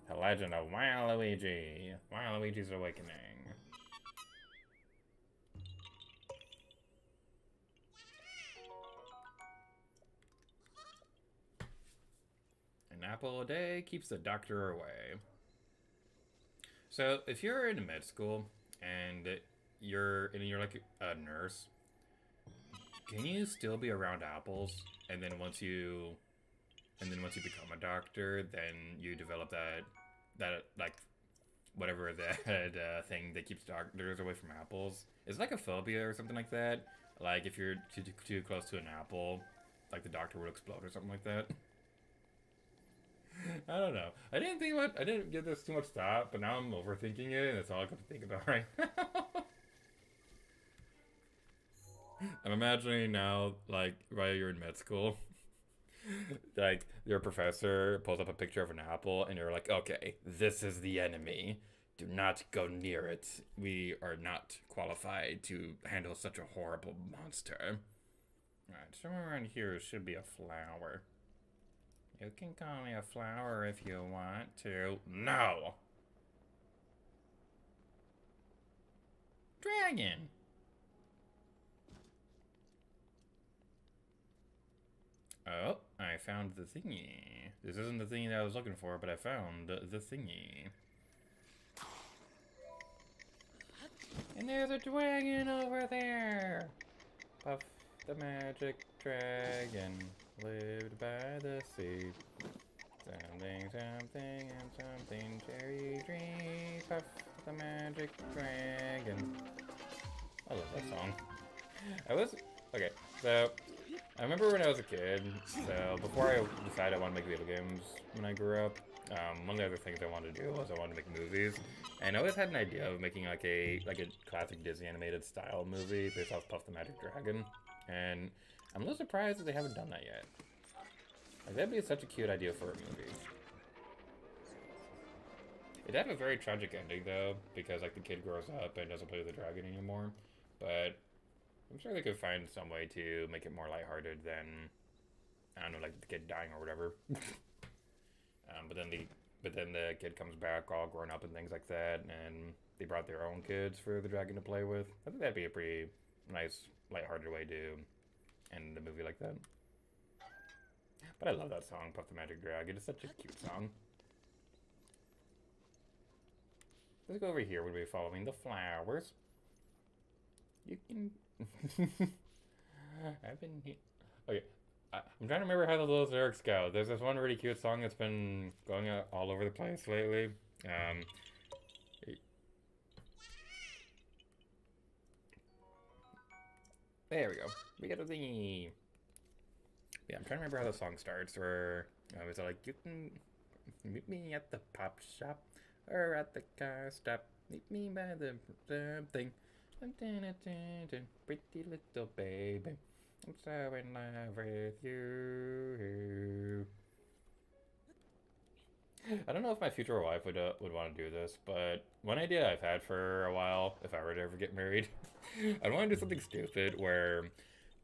The Legend of Waluigi. Waluigi's Awakening. An apple a day keeps the doctor away. So, if you're in med school and you're like a nurse, can you still be around apples? And then once you become a doctor, then you develop that like whatever that thing that keeps doctors away from apples. It's like a phobia or something like that. Like if you're too close to an apple, like the doctor would explode or something like that. I don't know. I didn't give this too much thought, but now I'm overthinking it, and that's all I can think about right now. I'm imagining now, like, while you're in med school, like, your professor pulls up a picture of an apple, and you're like, okay, this is the enemy. Do not go near it. We are not qualified to handle such a horrible monster. Alright, somewhere around here should be a flower. You can call me a flower if you want to. No! Dragon! Oh, I found the thingy. This isn't the thingy that I was looking for, but I found the thingy. And there's a dragon over there! Puff the magic dragon lived by the sea. Something, something, and something, cherry tree. Puff the magic dragon. I love that song. Okay, so I remember when I was a kid, so before I decided I wanted to make video games when I grew up, one of the other things I wanted to do was I wanted to make movies. And I always had an idea of making like a classic Disney animated style movie based off Puff the Magic Dragon. And I'm a little surprised that they haven't done that yet. Like, that'd be such a cute idea for a movie. It'd have a very tragic ending though, because like the kid grows up and doesn't play with the dragon anymore. But I'm sure they could find some way to make it more lighthearted than, I don't know, like the kid dying or whatever. But then the kid comes back all grown up and things like that, and they brought their own kids for the dragon to play with. I think that'd be a pretty nice, lighthearted way to end the movie like that. But I love that song, Puff the Magic Dragon. It's such a cute song. Let's go over here when we're following the flowers. You can... I've been here. Okay. I'm trying to remember how the little lyrics go. There's this one really cute song that's been going all over the place lately. There we go. We got a thingy. Yeah, I'm trying to remember how the song starts. Where it's like, you can meet me at the pop shop or at the car stop. Meet me by the something. Pretty little baby. I'm so in love with you. I don't know if my future wife would want to do this, but one idea I've had for a while, if I were to ever get married, I'd want to do something stupid where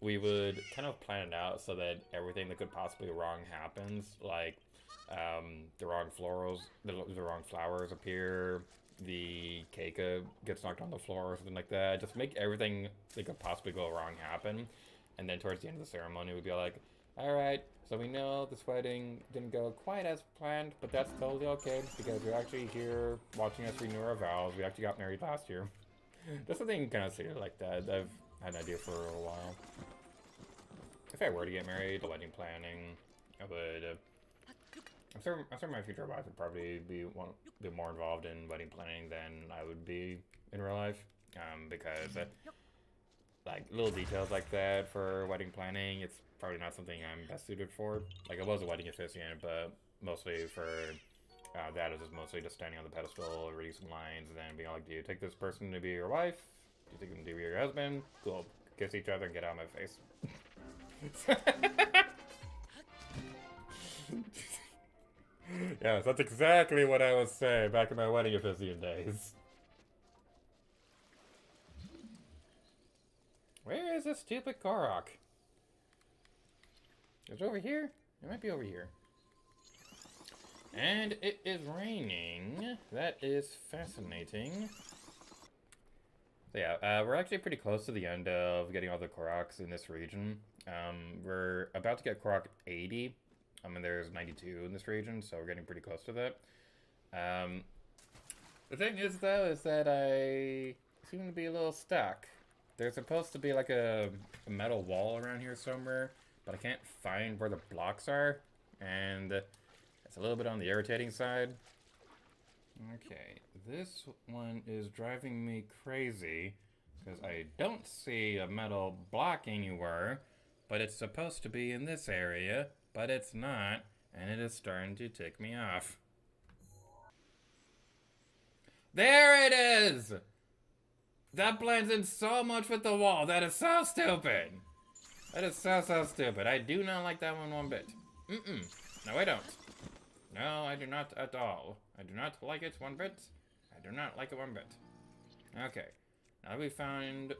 we would kind of plan it out so that everything that could possibly go wrong happens, like the wrong flowers appear, the cake gets knocked on the floor or something like that. Just make everything that could possibly go wrong happen. And then towards the end of the ceremony, we'd be like, all right, so we know this wedding didn't go quite as planned, but that's totally okay because you're actually here watching us renew our vows. We actually got married last year. Just something kind of silly like that. I've had an idea for a while. If I were to get married, the wedding planning, I would... I'm sure my future wife would probably be more involved in wedding planning than I would be in real life, because like little details like that for wedding planning, it's probably not something I'm best suited for. Like I was a wedding officiant, but mostly for that is just mostly just standing on the pedestal, reading some lines, and then being like, "Do you take this person to be your wife? Do you take them to be your husband? Cool, kiss each other and get out of my face." Yes, that's exactly what I would say back in my wedding officiant days. Where is this stupid Korok? Is it over here? It might be over here. And it is raining. That is fascinating. So yeah, we're actually pretty close to the end of getting all the Koroks in this region. We're about to get Korok 80. And there's 92 in this region, so we're getting pretty close to that. The thing is, though, is that I seem to be a little stuck. There's supposed to be like a metal wall around here somewhere, but I can't find where the blocks are, and it's a little bit on the irritating side. Okay, this one is driving me crazy, because I don't see a metal block anywhere, but it's supposed to be in this area, but it's not, and it is starting to tick me off. There it is! That blends in so much with the wall. That is so stupid. That is so stupid. I do not like that one bit. No, I don't. No, I do not at all. I do not like it one bit. I do not like it one bit. Okay. Now that we found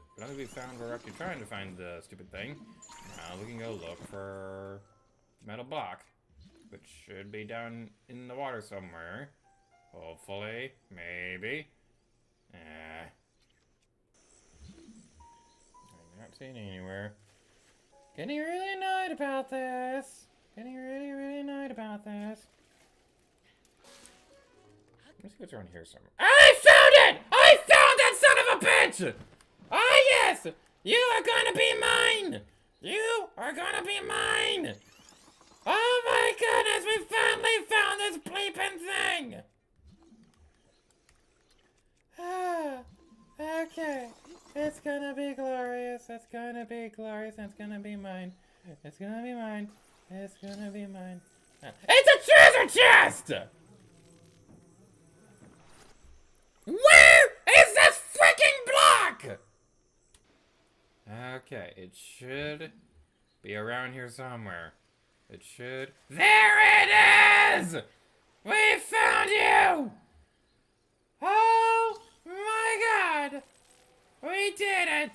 we're actually trying to find the stupid thing. Now we can go look for the metal block, which should be down in the water somewhere. Hopefully, maybe. I'm not seeing it anywhere. Getting really annoyed about this. Getting really annoyed about this. Let's see what's around here somewhere. I found it! I found that son of a bitch! Ah, yes! You are gonna be mine! You are gonna be mine! Oh my goodness, we finally found this bleeping thing! Okay. It's gonna be glorious. It's gonna be glorious. It's gonna be mine. It's gonna be mine. It's gonna be mine. It's a treasure chest! Where is this freaking block? Okay, it should be around here somewhere. It should. There it is! We found you! Oh my god! We did it!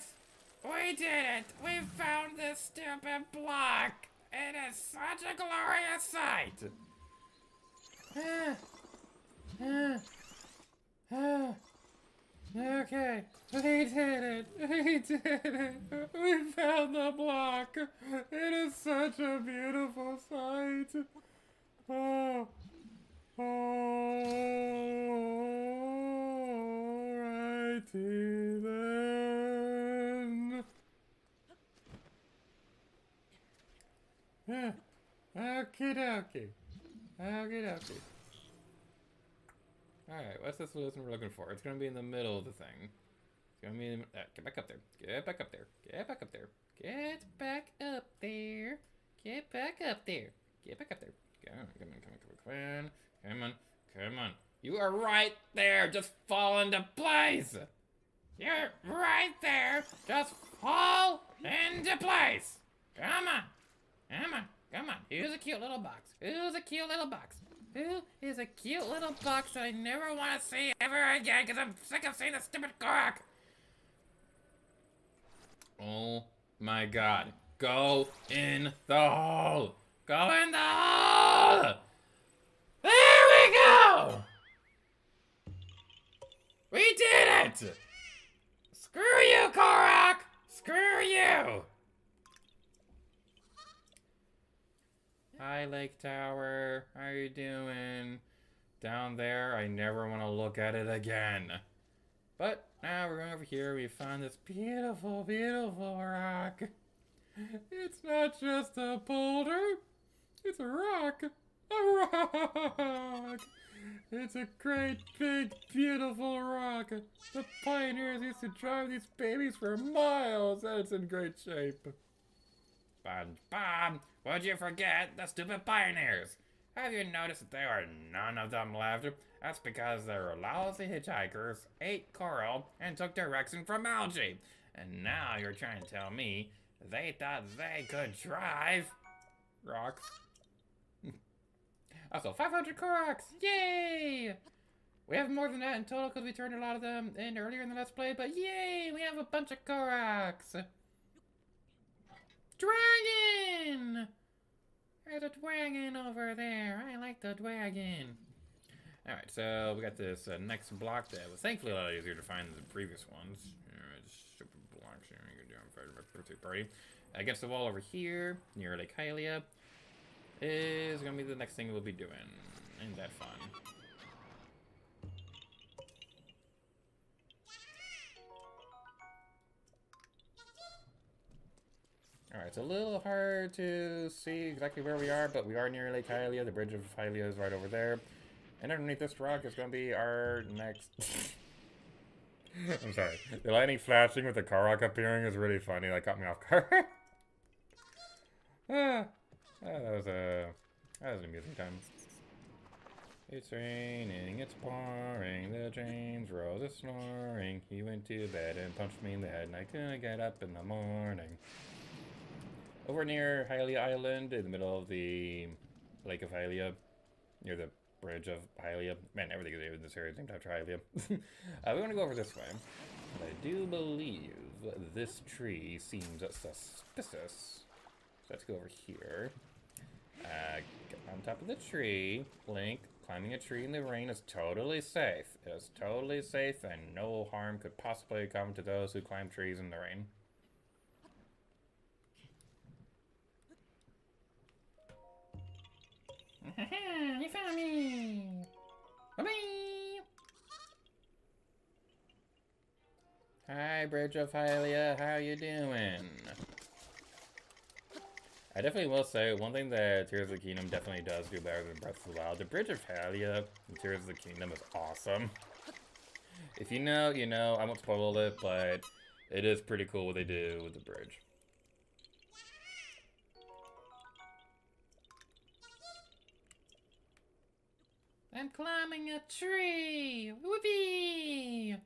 We did it! We found this stupid block! It is such a glorious sight! Okay, we did it! We did it! We found the block! It is such a beautiful sight! Oh. Alrighty then. Okie dokie. Okie dokie. Alright, what's this listen we're looking for? It's gonna be in the middle of the thing. It's gonna be in the, get back up there. Get back up there. Get back up there. Get back up there. Get back up there. Get back up there. Come on. You are right there. Just fall into place. You're right there. Just fall into place. Come on. Here's a cute little box. Who is a cute little box that I never want to see ever again because I'm sick of seeing the stupid Korok? Oh my god. Go in the hole. Go in the hole! There we go! We did it! Screw you, Korok! Screw you! Hi, Lake Tower. How are you doing? Down there, I never want to look at it again. But now we're over here. We found this beautiful, beautiful rock. It's not just a boulder. It's a rock. A rock! It's a great, big, beautiful rock. The pioneers used to drive these babies for miles, and it's in great shape. SpongeBob, would you forget the stupid pioneers? Have you noticed that there are none of them left? That's because they were lousy hitchhikers, ate coral, and took direction from algae. And now you're trying to tell me they thought they could drive rocks. Also, 500 Koroks! Yay! We have more than that in total because we turned a lot of them in earlier in the Let's Play, but yay! We have a bunch of Koroks! Dragon! There's a dragon over there. I like the dragon. Alright, so we got this next block that was thankfully a lot easier to find than the previous ones. Stupid blocks here. You can do on Friday my birthday party. Against the wall over here, near Lake Hylia, is gonna be the next thing we'll be doing. Ain't that fun? Alright, it's a little hard to see exactly where we are, but we are near Lake Hylia. The bridge of Hylia is right over there. And underneath this rock is going to be our next... I'm sorry. The lightning flashing with the Korok appearing is really funny. That caught me off guard. That was an amusing time. It's raining, it's pouring, the James Rose is snoring. He went to bed and punched me in the head, and I couldn't get up in the morning. Over near Hylia Island, in the middle of the Lake of Hylia, near the bridge of Hylia. Man, everything in this area is named after Hylia. We want to go over this way. I do believe this tree seems suspicious. So let's go over here. Get on top of the tree. Link, climbing a tree in the rain is totally safe. It is totally safe and no harm could possibly come to those who climb trees in the rain. You found me! Bye-bye! Hi, Bridge of Hylia, how you doing? I definitely will say, one thing that Tears of the Kingdom definitely does do better than Breath of the Wild, the Bridge of Hylia in Tears of the Kingdom is awesome. If you know, you know. I won't spoil it, but it is pretty cool what they do with the bridge. I'm climbing a tree! Whoopee!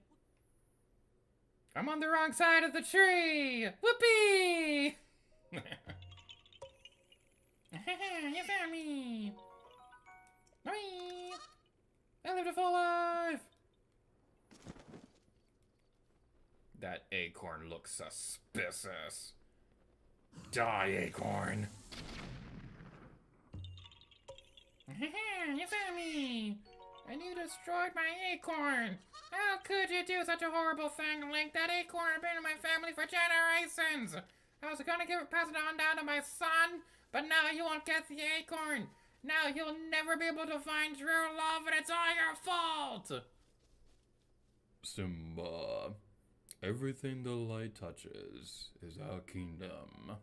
I'm on the wrong side of the tree! Whoopee! You found me! Bye! I lived a full life! That acorn looks suspicious. Die, acorn! You found me! And you destroyed my acorn! How could you do such a horrible thing, Link? That acorn had been in my family for generations! I was gonna pass it on down to my son, but now you won't get the acorn! Now you'll never be able to find true love, and it's all your fault! Simba, everything the light touches is our kingdom.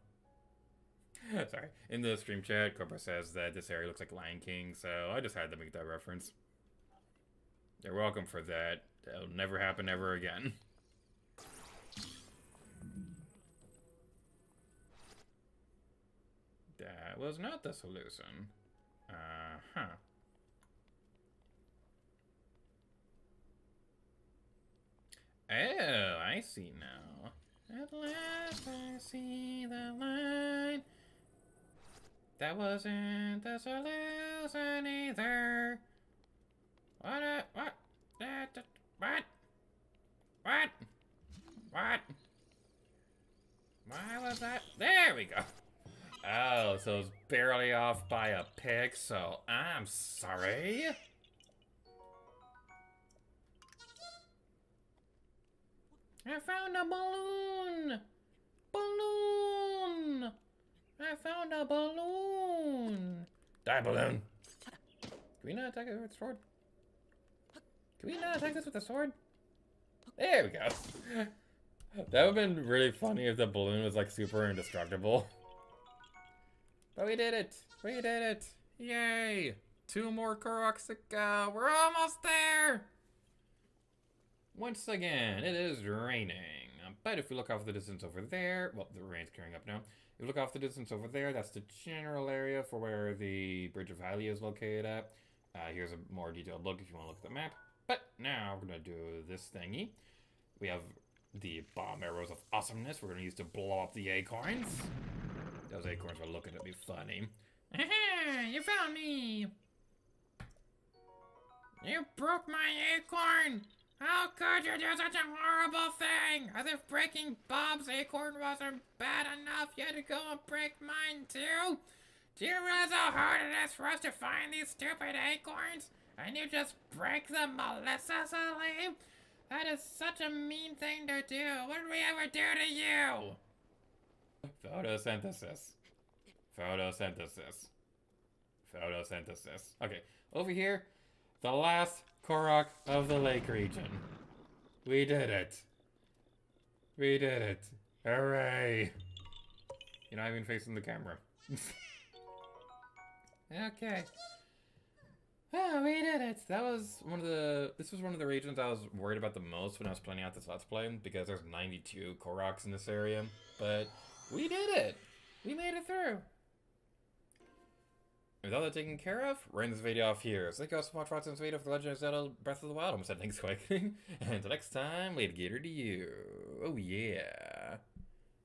Sorry. In the stream chat, Cobra says that this area looks like Lion King, so I just had to make that reference. You're welcome for that. That'll never happen ever again. That was not the solution. Uh-huh. Oh, I see now. At last I see the line. That wasn't the solution either. What? What? Why was that? There we go. Oh, so it's barely off by a pig, so I'm sorry. I found a balloon! Balloon! I found a balloon! Die, balloon! Can we not attack it with a sword? Can we not attack this with a sword? There we go. That would have been really funny if the balloon was like super indestructible. But we did it! We did it! Yay! 2 more Koroks to go! We're almost there! Once again, it is raining. But if we look off the distance over there, well, the rain's clearing up now. If we look off the distance over there, that's the general area for where the Bridge of Hylia is located at. Here's a more detailed look if you want to look at the map. But now we're going to do this thingy. We have the bomb arrows of awesomeness we're going to use to blow up the acorns. Those acorns are looking at me funny. You found me! You broke my acorn! How could you do such a horrible thing? As if breaking Bob's acorn wasn't bad enough, you had to go and break mine too? Do you realize how hard it is for us to find these stupid acorns? And you just break them maliciously? That is such a mean thing to do. What did we ever do to you? Photosynthesis. Photosynthesis. Photosynthesis. Okay, over here, the last Korok of the lake region. We did it. We did it. Hooray. You're not even facing the camera. Okay. Oh, we did it. This was one of the regions I was worried about the most when I was planning out this Let's Play, because there's 92 Koroks in this area. But we did it. We made it through. With all that taken care of, we're ending this video off here. So thank you all so much for watching this video for The Legend of Zelda Breath of the Wild. I almost said thanks quick. And until next time, later to you. Oh yeah.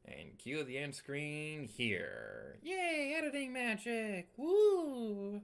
And cue the end screen here. Yay, editing magic! Woo!